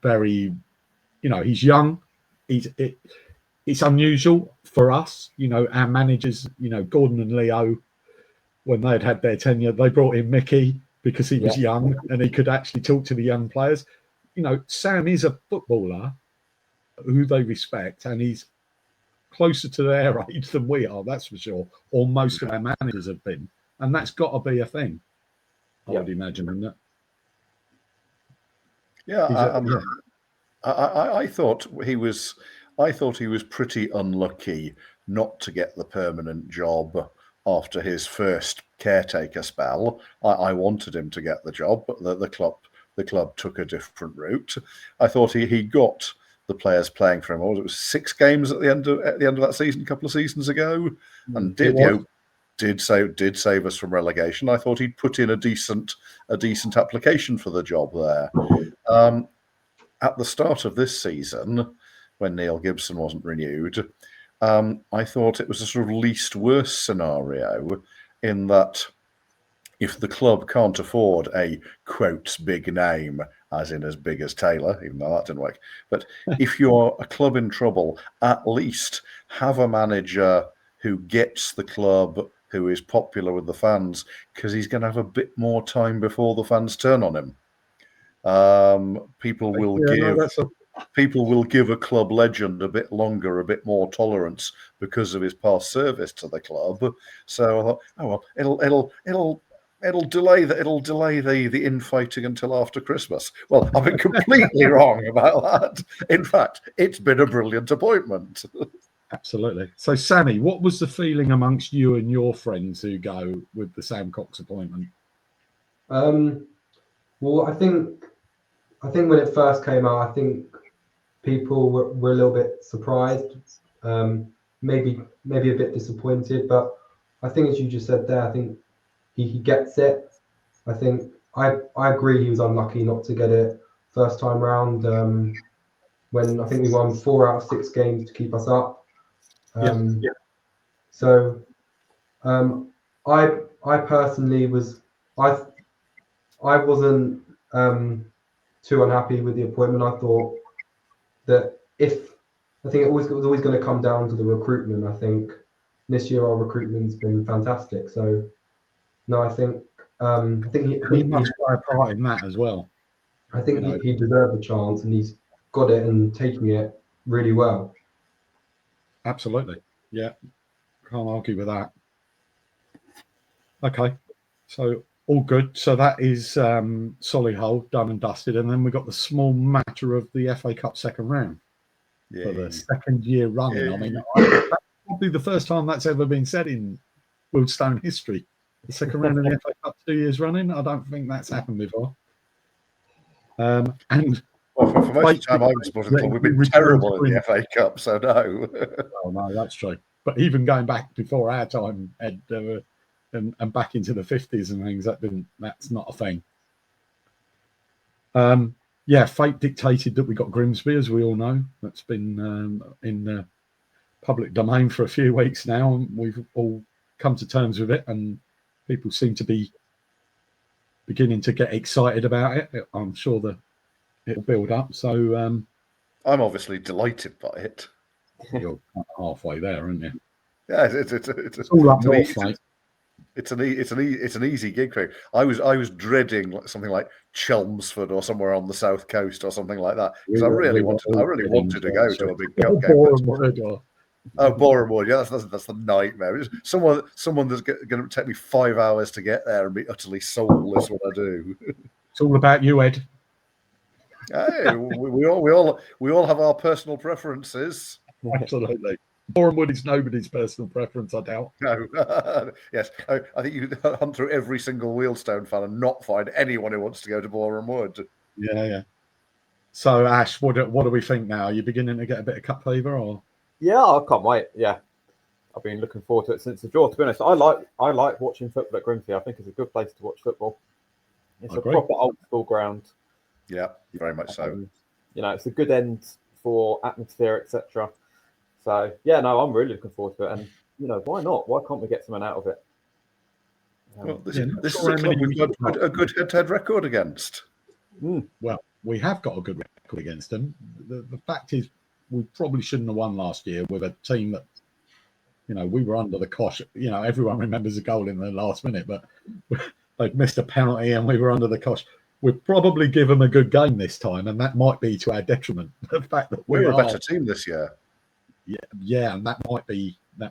very, he's young. It's unusual for us. Our managers, Gordon and Leo, when they'd had their tenure, they brought in Mickey because he was young and he could actually talk to the young players. Sam is a footballer who they respect, and he's closer to their age than we are, that's for sure, or most of our managers have been. And that's got to be a thing, I would imagine, isn't it? Yeah, I thought he was pretty unlucky not to get the permanent job after his first caretaker spell. I wanted him to get the job, but the club took a different route. I thought he got the players playing for him. It was 6 games at the end of that season, a couple of seasons ago, and did save us from relegation. I thought he'd put in a decent application for the job there. At the start of this season, when Neil Gibson wasn't renewed, I thought it was a sort of least worst scenario, in that if the club can't afford a quotes big name, as in as big as Taylor, even though that didn't work, but if you're a club in trouble, at least have a manager who gets the club, who is popular with the fans, because he's going to have a bit more time before the fans turn on him. People will give a club legend a bit longer, a bit more tolerance because of his past service to the club. So I thought, oh well, it'll delay the infighting until after Christmas. Well, I've been completely wrong about that. In fact, it's been a brilliant appointment. Absolutely. So, Sammy, what was the feeling amongst you and your friends who go with the Sam Cox appointment? Well, I think when it first came out, I think people were a little bit surprised. maybe a bit disappointed, but I think, as you just said there, I think he gets it. I think I agree he was unlucky not to get it first time round. When I think we won 4 out of 6 games to keep us up. So I personally I wasn't too unhappy with the appointment. I thought that I think it was always going to come down to the recruitment. I think this year our recruitment's been fantastic. So no, I think he must play a part in that as well. I think he deserved a chance, and he's got it and taking it really well. Absolutely, yeah, can't argue with that. Okay, so all good. So that is Solihull done and dusted, and then we got the small matter of the FA Cup second round for the second year running. Yeah. I mean, that's probably the first time that's ever been said in Wildstone history. The second round in the FA Cup 2 years running. I don't think that's happened before. And well, for most of the time I've supported the club, we've been terrible in the FA Cup, so no. Oh no, that's true. But even going back before our time, Ed, and back into the 50s and things, that's not a thing. Fate dictated that we got Grimsby, as we all know. That's been in the public domain for a few weeks now, and we've all come to terms with it, and people seem to be beginning to get excited about it. I'm sure that it'll build up. So I'm obviously delighted by it. You're halfway there, aren't you? Yeah, it's all up north, mate. It's an easy gig for you. I was dreading something like Chelmsford or somewhere on the south coast or something like that, because I really wanted to go to a big cup game. Boreham Wood, yeah, that's the nightmare. Someone that's going to take me 5 hours to get there and be utterly soulless when I do. It's all about you, Ed. Hey, we all have our personal preferences. Absolutely. Boreham Wood is nobody's personal preference, I doubt. No. Yes. I think you can hunt through every single Wheelstone fan and not find anyone who wants to go to Boreham Wood. Yeah. So, Ash, what do we think now? Are you beginning to get a bit of cup fever, or? Yeah, I can't wait. Yeah, I've been looking forward to it since the draw. To be honest, I like watching football at Grimsby. I think it's a good place to watch football. It's a proper old school ground. Yeah, very much so. It's a good end for atmosphere, etc. So yeah, no, I'm really looking forward to it. And why not? Why can't we get something out of it? Well, this is a club we've got a good head-to-head record against. Well, we have got a good record against them. The fact is, we probably shouldn't have won last year with a team that, we were under the cosh. Everyone remembers a goal in the last minute, but they'd missed a penalty and we were under the cosh. We'll probably give them a good game this time, and that might be to our detriment. The fact that we're a better team this year. Yeah, and that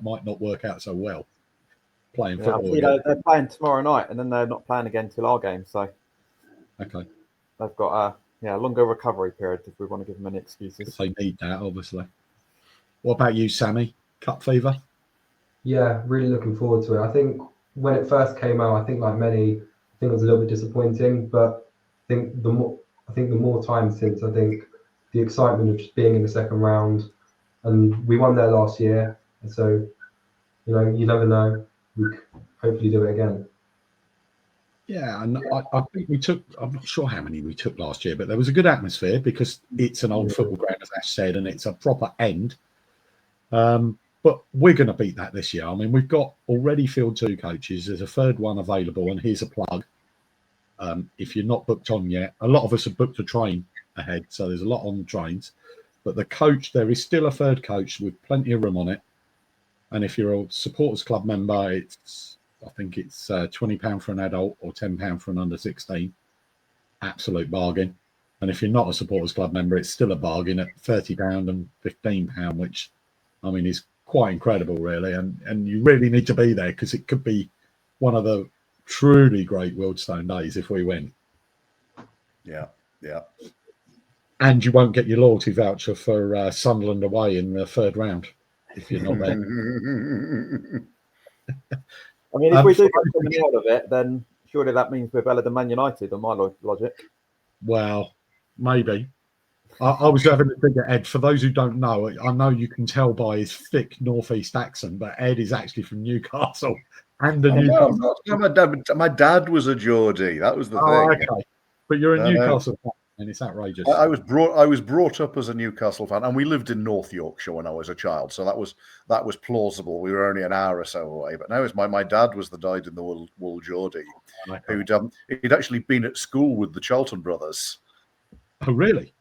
might not work out so well. Playing football. They're playing tomorrow night, and then they're not playing again till our game. So, okay, they've got a longer recovery period if we want to give them any excuses. They need that, obviously. What about you, Sammy? Cup fever? Yeah, really looking forward to it. I think when it first came out, I think like many, I think it was a little bit disappointing, but I think the more time since, I think the excitement of just being in the second round, and we won there last year, and so you never know. We could hopefully do it again. Yeah, and I think we took, I'm not sure how many we took last year, but there was a good atmosphere because it's an old football ground, as Ash said, and it's a proper end. But we're going to beat that this year. I mean, we've got already filled 2 coaches. There's a third one available, and here's a plug. If you're not booked on yet, a lot of us have booked a train ahead, so there's a lot on the trains. But the coach, there is still a third coach with plenty of room on it. And if you're a supporters club member, I think it's £20 for an adult or £10 for an under 16. Absolute bargain. And if you're not a supporters club member, it's still a bargain at £30 and £15, which I mean is quite incredible, really. And you really need to be there because it could be one of the truly great Wildstone days if we win. Yeah. And you won't get your loyalty voucher for Sunderland away in the third round if you're not there. I mean, if we do get something out of it, then surely that means we're better than Man United, on my logic. Well, maybe. I was having a think at Ed. For those who don't know, I know you can tell by his thick northeast accent, but Ed is actually from Newcastle and a No, Newcastle. my dad was a Geordie. That was the Oh, thing. okay. But you're a No. Newcastle fan, and it's outrageous. I was brought up as a Newcastle fan, and we lived in North Yorkshire when I was a child, so that was plausible. We were only an hour or so away. But no, it's my dad was the dyed in the wool Geordie, he'd actually been at school with the Charlton brothers. Oh, really?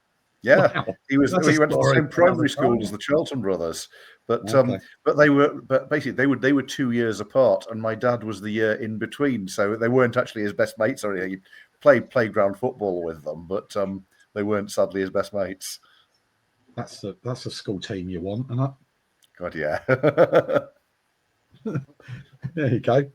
Yeah, Wow. he went to the same primary school time. as the Charlton brothers, but Okay. but basically they were 2 years apart, and my dad was the year in between, so they weren't actually his best mates or anything. He played playground football with them, but they weren't sadly his best mates. That's a school team you want, isn't it? God, yeah. There you go.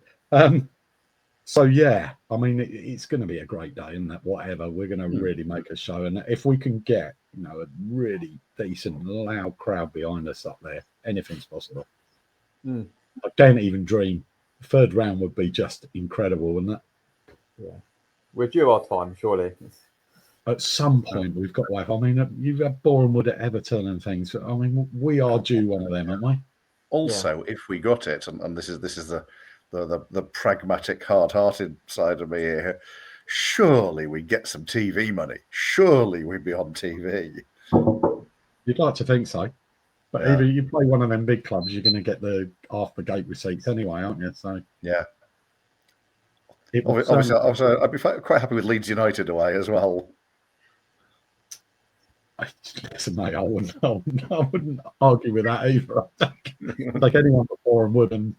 So yeah, I mean, it's going to be a great day, and that whatever we're going to really make a show, and if we can get a really decent, loud crowd behind us up there, anything's possible. I can't even dream. The third round would be just incredible, wouldn't it? Yeah, we're due our time, surely. At some point, we've got to have. I mean, you've had Bournemouth at Everton and things. I mean, we are due one of them, aren't we? Also, if we got it, and this is the pragmatic, hard-hearted side of me here, surely we'd get some TV money. Surely we'd be on TV. You'd like to think so, but either you play one of them big clubs, you're going to get the half the gate receipts anyway, aren't you? So yeah. Obviously, I'd be quite happy with Leeds United away as well. Listen, mate, I wouldn't argue with that either. Like anyone before and would, and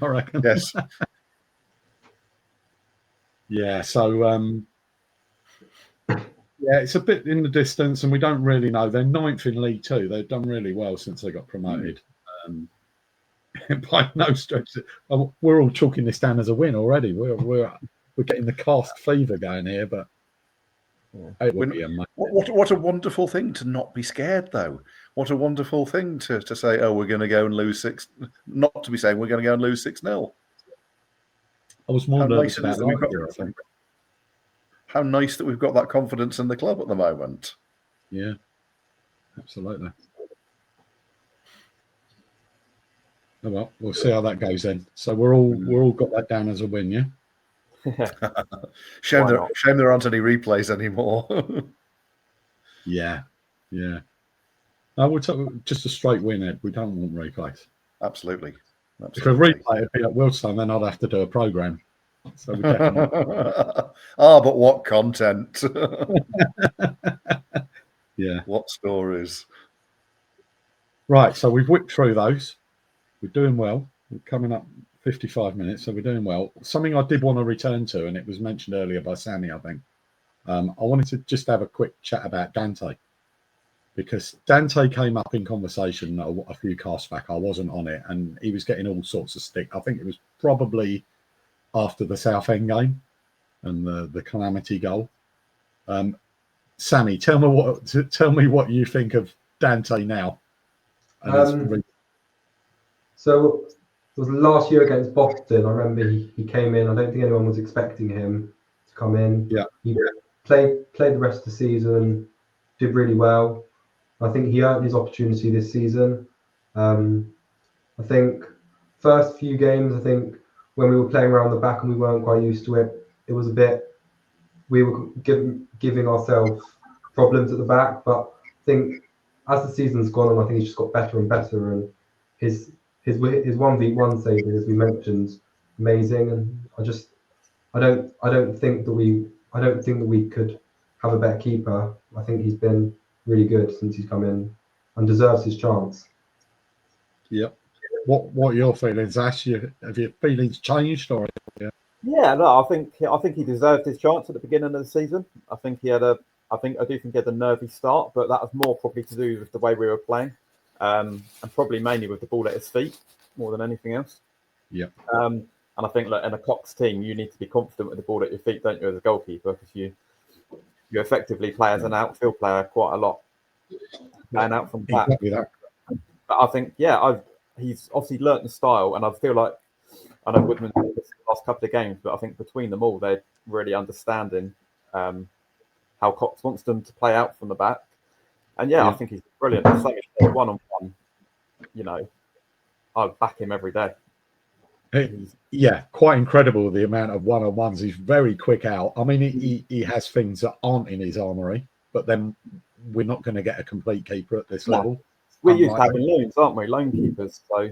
I reckon. Yes. Yeah. So, yeah, it's a bit in the distance, and we don't really know. They're 9th in League Two. They've done really well since they got promoted. By no stretch, we're all chalking this down as a win already. We're getting the cast fever going here, but. It would be what a wonderful thing to not be scared, though. What a wonderful thing to say, oh, we're going to go and lose 6, not to be saying we're going to go and lose 6-0. I was more nervous about that year, I think. How nice that we've got that confidence in the club at the moment. Yeah, absolutely. Oh, well, we'll see how that goes then. So we're all got that down as a win, yeah? Shame there aren't any replays anymore. Yeah. We'll talk just a straight win, Ed. We don't want replays. Absolutely. If a replay would be at Wilson, then I'd have to do a programme. So we definitely. But what content? Yeah. What stories? Right, so we've whipped through those. We're doing well. We're coming up 55 minutes, so we're doing well. Something I did want to return to, and it was mentioned earlier by Sammy, I think. I wanted to just have a quick chat about Dante, because Dante came up in conversation a few casts back. I wasn't on it, and he was getting all sorts of stick. I think it was probably after the Southend game and the calamity goal. Sammy, tell me what you think of Dante now. So it was last year against Boston. I remember he came in. I don't think anyone was expecting him to come in. Yeah. He played the rest of the season, did really well. I think he earned his opportunity this season. I think first few games, I think when we were playing around the back and we weren't quite used to it, it was a bit, we were giving ourselves problems at the back. But I think as the season's gone on, I think he's just got better and better, and his 1v1 saving, as we mentioned, amazing. And I don't think that we could have a better keeper. I think he's been really good since he's come in and deserves his chance. Yep. What are your feelings, Ash? Have your feelings changed, or? Yeah, no, I think he deserved his chance at the beginning of the season. I do think he had a nervy start, but that was more probably to do with the way we were playing. And probably mainly with the ball at his feet more than anything else. Yeah. And I think, look, in a Cox team, you need to be confident with the ball at your feet, don't you, as a goalkeeper? Because you effectively play as an outfield player quite a lot, playing out from the back. Exactly that. But I think, he's obviously learnt the style, and I feel like, I know Woodman did this the last couple of games, but I think between them all, they're really understanding how Cox wants them to play out from the back. And I think he's brilliant. So one-on-one, I'd back him every day. Quite incredible the amount of one-on-ones. He's very quick out. I mean, he has things that aren't in his armory, but then we're not going to get a complete keeper at this level. We're used to having loans, aren't we? Loan keepers. So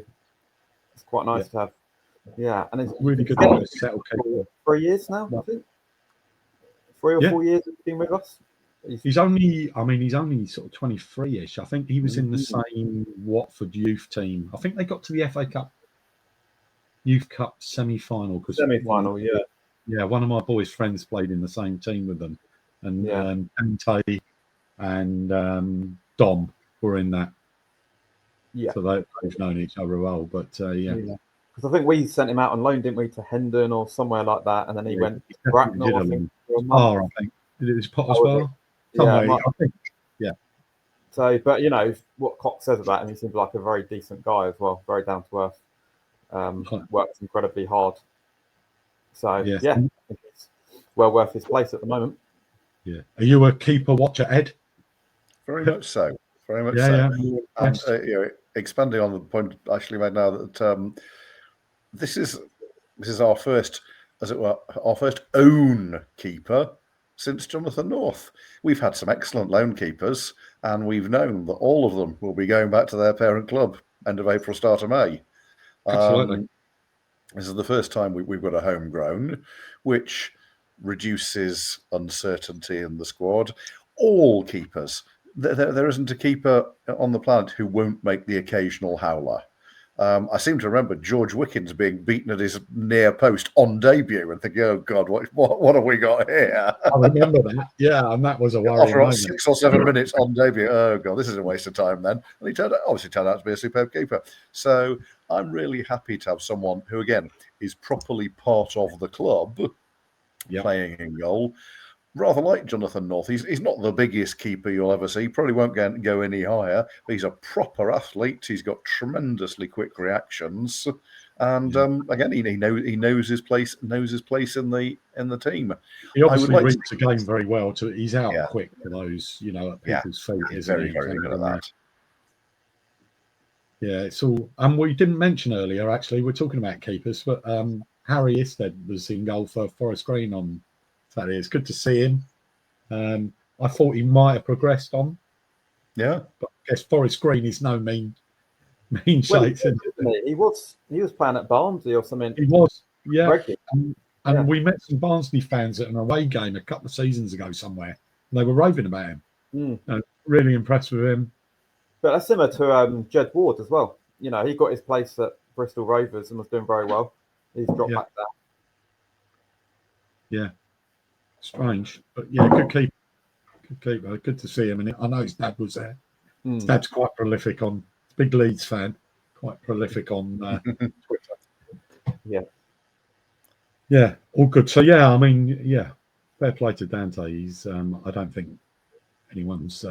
it's quite nice to have. Yeah, and it's really good to settle keeper. 3 years now, I think. 3 or 4 years he's been with us. He's only sort of 23-ish. I think he was in the same Watford youth team. I think they got to the FA Cup Youth Cup semi-final. Semi-final, yeah. One of my boys' friends played in the same team with them, and Ante and Dom were in that. Yeah, so they've known each other well. But because I think we sent him out on loan, didn't we, to Hendon or somewhere like that, and then he went to Bracknell, I think, for a month. I think it was Potterswell. I think. Yeah. So, but what Cox says about him, he seems like a very decent guy as well, very down to earth. Works incredibly hard. So I think it's well worth his place at the moment. Yeah. Are you a keeper watcher, Ed? Very much so. Very much so. Yeah. And expanding on the point actually made now that this is our first, as it were, our first own keeper since Jonathan North. We've had some excellent loan keepers, and we've known that all of them will be going back to their parent club end of April, start of May. Absolutely. This is the first time we've got a homegrown, which reduces uncertainty in the squad. All keepers. There isn't a keeper on the planet who won't make the occasional howler. I seem to remember George Wickens being beaten at his near post on debut and thinking, "Oh God, what have we got here?" I remember that. Yeah, and that was a worrying After moment. 6 or 7 minutes on debut, oh God, this is a waste of time then. And he obviously turned out to be a superb keeper. So I'm really happy to have someone who, again, is properly part of the club playing in goal. Rather like Jonathan North. He's not the biggest keeper you'll ever see. Probably won't go any higher. But he's a proper athlete. He's got tremendously quick reactions, and again, he knows his place. Knows his place in the team. He obviously reads the game very well. He's out quick for those, at people's feet. He's very good at that. Yeah, it's all. We didn't mention earlier. Actually, we're talking about keepers, but Harry Isted was in goal for Forest Green on Saturday. It's good to see him. I thought he might have progressed on. Yeah, but I guess Forest Green is no mean shakes. He was playing at Barnsley or something. He was, and we met some Barnsley fans at an away game a couple of seasons ago somewhere. And they were raving about him. Really impressed with him. But that's similar to Jed Ward as well. He got his place at Bristol Rovers and was doing very well. He's dropped back there. Yeah. Strange, but good keeper. Good to see him. And I know his dad was there. His dad's quite prolific big Leeds fan, quite prolific on Twitter. Yeah, all good. So fair play to Dante. He's I don't think anyone's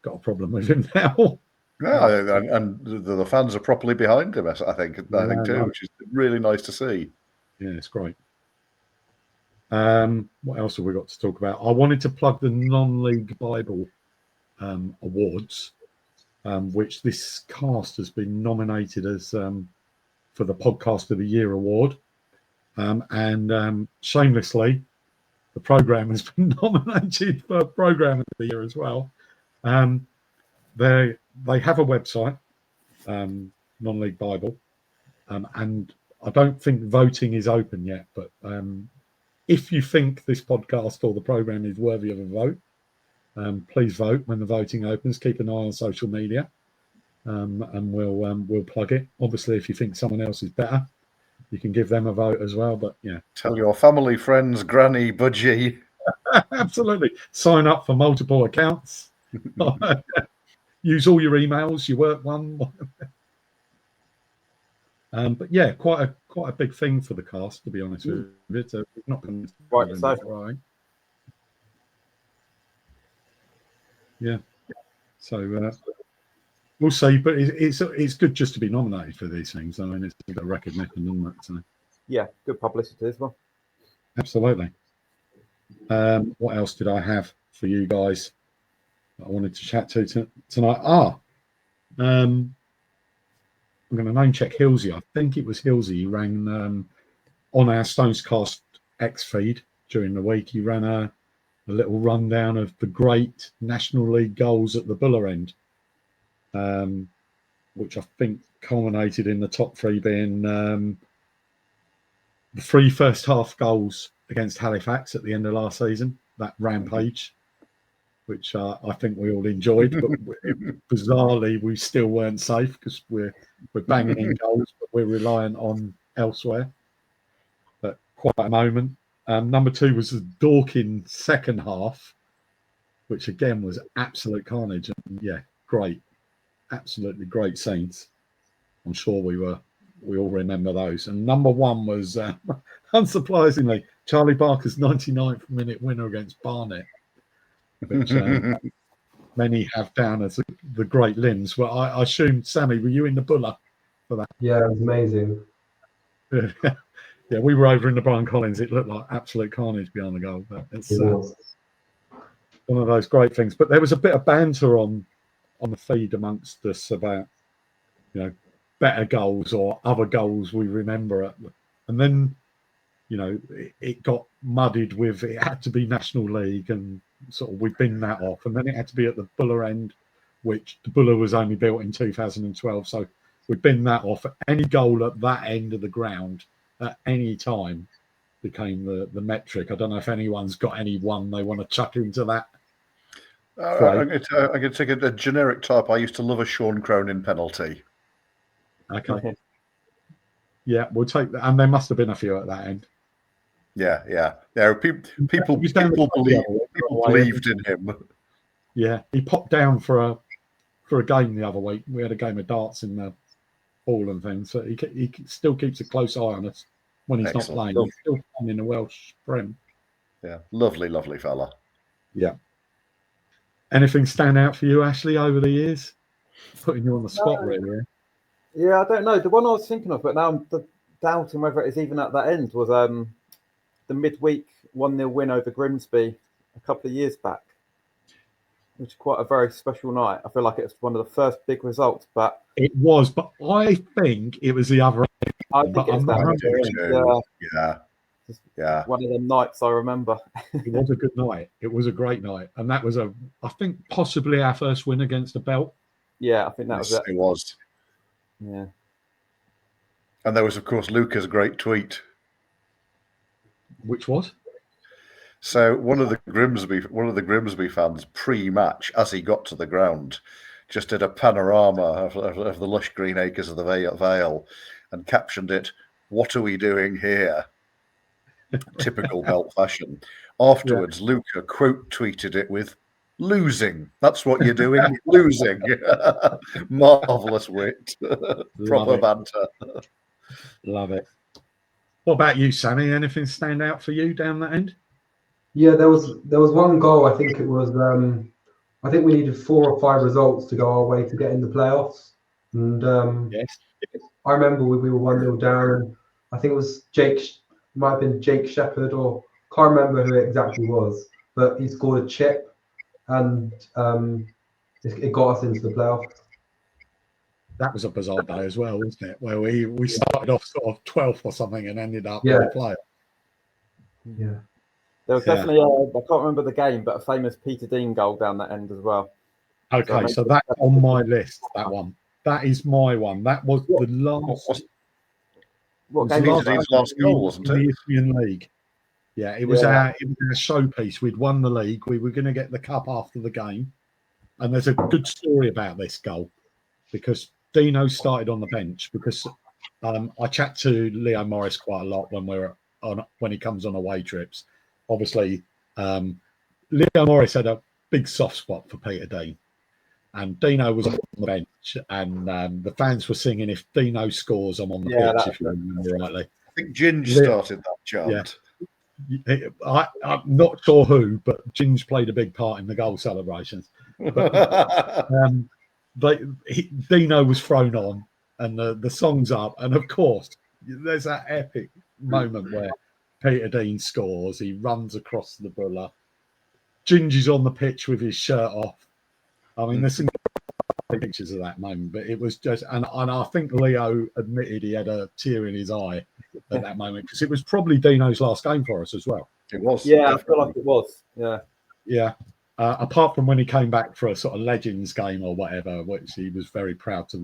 got a problem with him now. No, and the fans are properly behind him. I think too, which is really nice to see. Yeah, it's great. What else have we got to talk about? I wanted to plug the non-league Bible awards, which this cast has been nominated as for the Podcast of the Year award, and shamelessly, the program has been nominated for Program of the Year as well. They have a website, non-league Bible, and I don't think voting is open yet, but if you think this podcast or the program is worthy of a vote, please vote when the voting opens. Keep an eye on social media, and we'll plug it. Obviously, if you think someone else is better, you can give them a vote as well. But tell your family, friends, granny, budgie. Absolutely. Sign up for multiple accounts. Use all your emails, your work one. But quite a big thing for the cast, to be honest with you. It's not going to right. Yeah. So we'll see, but it's good just to be nominated for these things. I mean, it's a bit of recognition, isn't it? So. Yeah, good publicity as well. Absolutely. What else did I have for you guys? I wanted to chat to tonight. I'm going to name check Hilsey. I think it was Hilsey. He ran on our StonesCast X feed during the week. He ran a little rundown of the great National League goals at the Buller end, which I think culminated in the top three being the 3 first half goals against Halifax at the end of last season, that rampage, which I think we all enjoyed. But bizarrely, we still weren't safe because we're banging in goals, but we're reliant on elsewhere. But quite a moment. Number 2 was the Dorking second half, which again was absolute carnage. And yeah, great, absolutely great scenes. I'm sure we all remember those. And number 1 was, unsurprisingly, Charlie Barker's 99th minute winner against Barnet, which many have down as the great limbs. Well, I assume, Sammy, were you in the Buller for that? Yeah, it was amazing. Yeah, we were over in the Brian Collins. It looked like absolute carnage behind the goal. But it's one of those great things. But there was a bit of banter on the feed amongst us about, better goals or other goals we remember. And then, it got muddied with it had to be National League and sort of we binned that off. And then it had to be at the Buller end, which the Buller was only built in 2012. So we binned that off. Any goal at that end of the ground at any time became the metric. I don't know if anyone's got any one they want to chuck into that. I'm going to take a generic type. I used to love a Sean Cronin penalty. Okay. Yeah, we'll take that. And there must have been a few at that end. Yeah. People believed in him. Yeah, he popped down for a game the other week. We had a game of darts in the hall and things, so he still keeps a close eye on us when he's not playing. He's still playing in the Welsh Prem. Yeah, lovely fella. Yeah. Anything stand out for you, Ashley, over the years? Putting you on the spot, really. Yeah, I don't know. The one I was thinking of, but now I'm doubting whether it is even at that end, was the midweek 1-0 win over Grimsby a couple of years back, which is quite a very special night. I feel like it's one of the first big results, but it was. But I think it was the other end. I think it's that. Yeah. One of them nights I remember. It was a good night. It was a great night, and that was I think possibly our first win against the belt. Yeah, I think that was it. It was. Yeah. And there was, of course, Luca's great tweet. Which was? So one of the Grimsby fans pre-match, as he got to the ground, just did a panorama of the lush green acres of the Vale and captioned it, "What are we doing here?" Typical belt fashion. Afterwards, Luca quote tweeted it with, "Losing. That's what you're doing, losing." Marvellous wit. Proper banter. Love it. What about you, Sammy? Anything stand out for you down that end? Yeah, there was one goal. I think it was. I think we needed 4 or 5 results to go our way to get in the playoffs. And yes, I remember we were 1-0 down, and I think it was might have been Jake Shepherd, or can't remember who it exactly was, but he scored a chip, and it got us into the playoffs. That was a bizarre day as well, wasn't it? Where we started off sort of 12th or something and ended up in the playoff. Yeah. There was definitely, I can't remember the game, but a famous Peter Dean goal down that end as well. Okay, so that's on my list, that one. That is my one. That was the last. What game? Peter Dean's last goal, wasn't it? The Isthmian League. Yeah, it was our showpiece. We'd won the league. We were going to get the cup after the game. And there's a good story about this goal because Dino started on the bench because I chat to Leo Morris quite a lot when he comes on away trips. Obviously, Leo Morris had a big soft spot for Peter Dean, and Dino was on the bench, and the fans were singing, "If Dino scores, I'm on the pitch." If you remember rightly, I think Ginge started that chant. Yeah. I'm not sure who, but Ginge played a big part in the goal celebrations. But, Dino was thrown on, and the song's up, and of course, there's that epic moment where Peter Dean scores. He runs across the Buller. Ginge is on the pitch with his shirt off, I mean, there's some pictures of that moment, but it was just, and I think Leo admitted he had a tear in his eye at that moment because it was probably Dino's last game for us as well. It was. Yeah, definitely. I feel like it was. Yeah. Yeah. Apart from when he came back for a sort of Legends game or whatever, which he was very proud to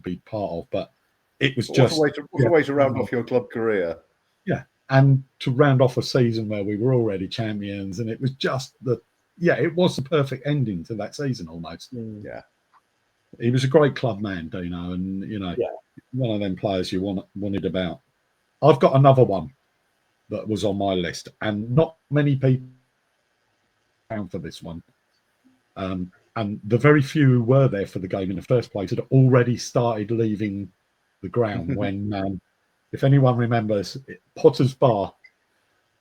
be part of, but it was just what a way to round off your club career. Yeah, and to round off a season where we were already champions, and it was just it was the perfect ending to that season almost. Yeah, he was a great club man, Dino, and Yeah. one of them players you wanted about. I've got another one that was on my list, and not many people found for this one. And the very few who were there for the game in the first place had already started leaving the ground when, if anyone remembers, Potter's Bar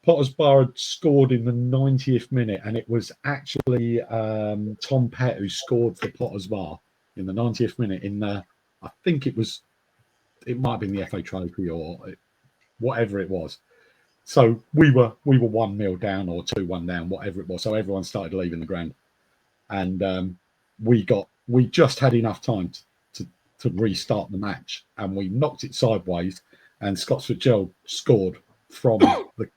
had scored in the 90th minute, and it was actually Tom Pett who scored for Potter's Bar in the 90th minute I think it might have been the FA Trophy or whatever it was. So we were 1-0 down or 2-1 down, whatever it was. So everyone started leaving the ground, and we just had enough time to restart the match, and we knocked it sideways, and Scott Fitzgerald scored from the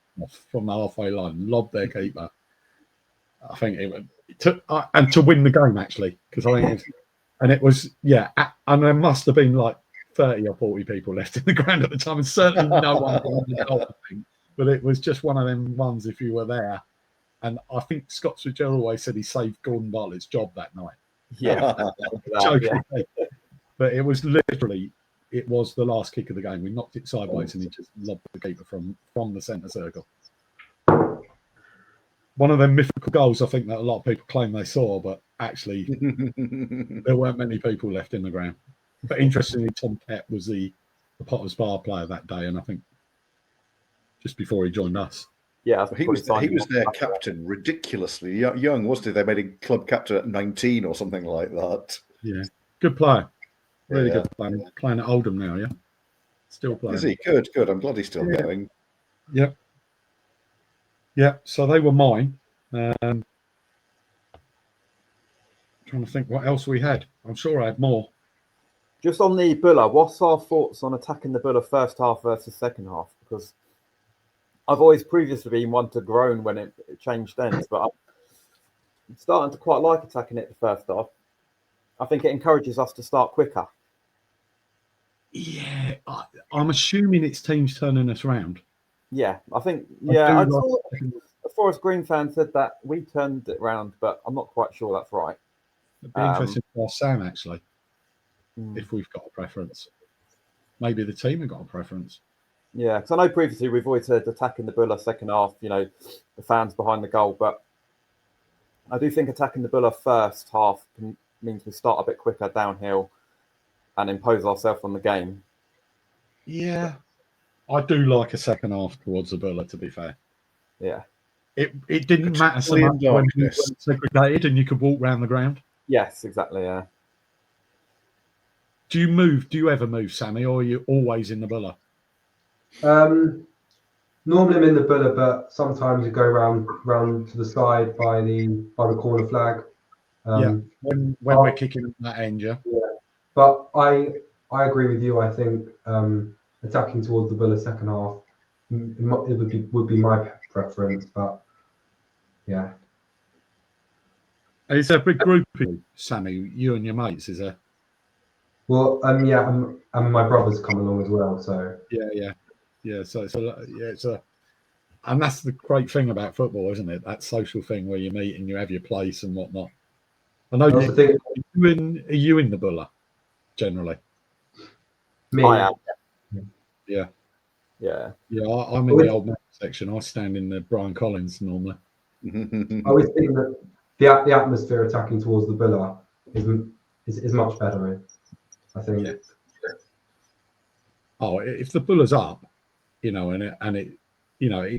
halfway line, lobbed their keeper. I think and to win the game actually, because I think it was and there must have been like 30 or 40 people left in the ground at the time, and certainly no one in the goal, I think. But it was just one of them ones if you were there. And I think Scott Fitzgerald always said he saved Gordon Bartlett's job that night. Yeah. Jokingly. But it was literally, it was the last kick of the game. We knocked it sideways and he just lobbed the keeper from the centre circle. One of them mythical goals I think that a lot of people claim they saw, but actually there weren't many people left in the ground. But interestingly, Tom Pett was the Potter's Bar player that day, and I think just before he joined us. Yeah, he was their captain, ridiculously young, wasn't he? They made him club captain at 19 or something like that. Yeah, good player. Really good player. Playing at Oldham now, yeah? Still playing. Is he? Good. I'm glad he's still going. Yeah. Yeah, so they were mine. Trying to think what else we had. I'm sure I had more. Just on the Buller, what's our thoughts on attacking the Buller first half versus second half? Because I've always previously been one to groan when it changed ends, but I'm starting to quite like attacking it the first half. I think it encourages us to start quicker. Yeah, I'm assuming it's teams turning us around. Yeah, I think, I saw a Forest Green fan said that we turned it around, but I'm not quite sure that's right. It'd be interesting to ask Sam, actually, if we've got a preference. Maybe the team have got a preference. Yeah, because I know previously we've always said attacking the Buller second half, the fans behind the goal, but I do think attacking the Buller first half means we start a bit quicker downhill and impose ourselves on the game. Yeah, I do like a second half towards the Buller, to be fair. Yeah. It didn't matter so much when we weren't segregated and you could walk around the ground. Yes, exactly, yeah. Do you ever move, Sammy, or are you always in the Buller? Normally I'm in the Buller, but sometimes you go round to the side by the corner flag. When we're kicking that end, yeah. But I agree with you. I think attacking towards the Buller second half it would be my preference, but yeah. Is there a big group of you, Sammy? You and your mates, is there? Well, and my brothers come along as well. So yeah. So and that's the great thing about football, isn't it? That social thing where you meet and you have your place and whatnot. I know. Are you in the Buller generally? Me. I am. Yeah. Yeah. Yeah, I'm in the old man section. I stand in the Brian Collins normally. I always think that the atmosphere attacking towards the Buller is much better. I think. Yeah. Oh, if the Buller's up, it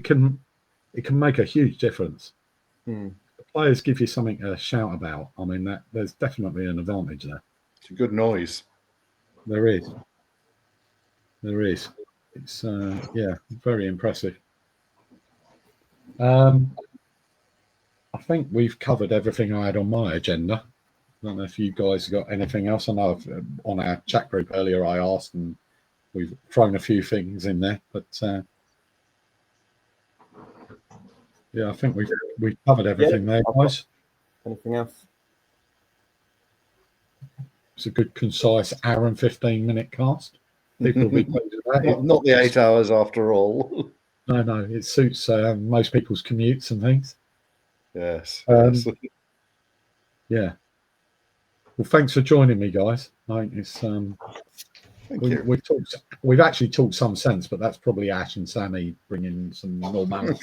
can make a huge difference. The players give you something to shout about. I mean, there's definitely an advantage there. It's a good noise. There is. It's very impressive. I think we've covered everything I had on my agenda don't know if you guys got anything else. I know on our chat group earlier I asked, and we've thrown a few things in there, but yeah, I think we've covered everything there, guys. Anything else? It's a good, concise hour and 15-minute cast. People will be pleased with that. Not the 8 hours after all. No, it suits most people's commutes and things. Yes. Yeah. Well, thanks for joining me, guys. I think it's Thank you. we've actually talked some sense, but that's probably Ash and Sammy bringing some normality.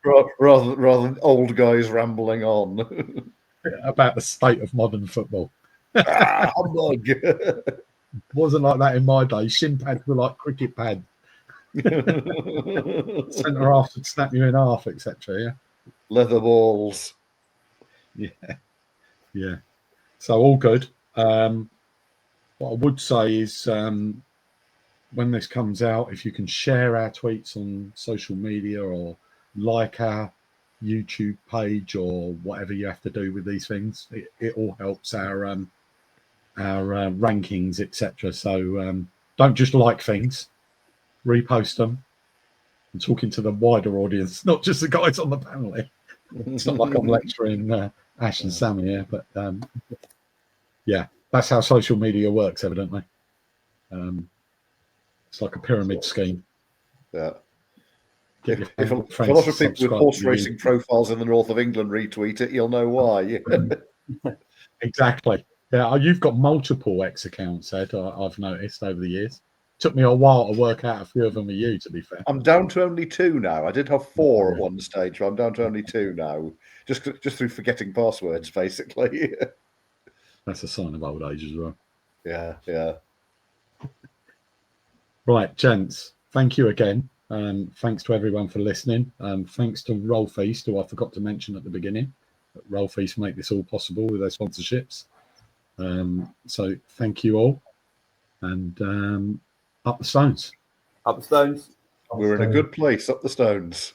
rather than old guys rambling on about the state of modern football. Humbug. Wasn't like that in my day. Shin pads were like cricket pads. Centre half would snap you in half, etc. Yeah. Leather balls. Yeah. So all good. What I would say is when this comes out, if you can share our tweets on social media or like our YouTube page or whatever you have to do with these things, it all helps our rankings, etc. So don't just like things, repost them. I'm talking to the wider audience, not just the guys on the panel here. It's not like I'm lecturing Ash and Sammy here, but yeah, that's how social media works, evidently. It's like a pyramid scheme. Yeah. If a lot of people with horse racing profiles in the north of England retweet it, you'll know why. Exactly. Yeah, you've got multiple X accounts, Ed. I've noticed over the years. Took me a while to work out a few of them are you, to be fair. I'm down to only 2 now. I did have 4 at one stage, but I'm down to only 2 now. Just through forgetting passwords, basically. That's a sign of old age as well. Yeah. Right, gents, thank you again. Thanks to everyone for listening. Thanks to Roll Feast, who I forgot to mention at the beginning. Roll Feast make this all possible with their sponsorships. So thank you all. And up the Stones. Up the Stones. We're in a good place, up the Stones.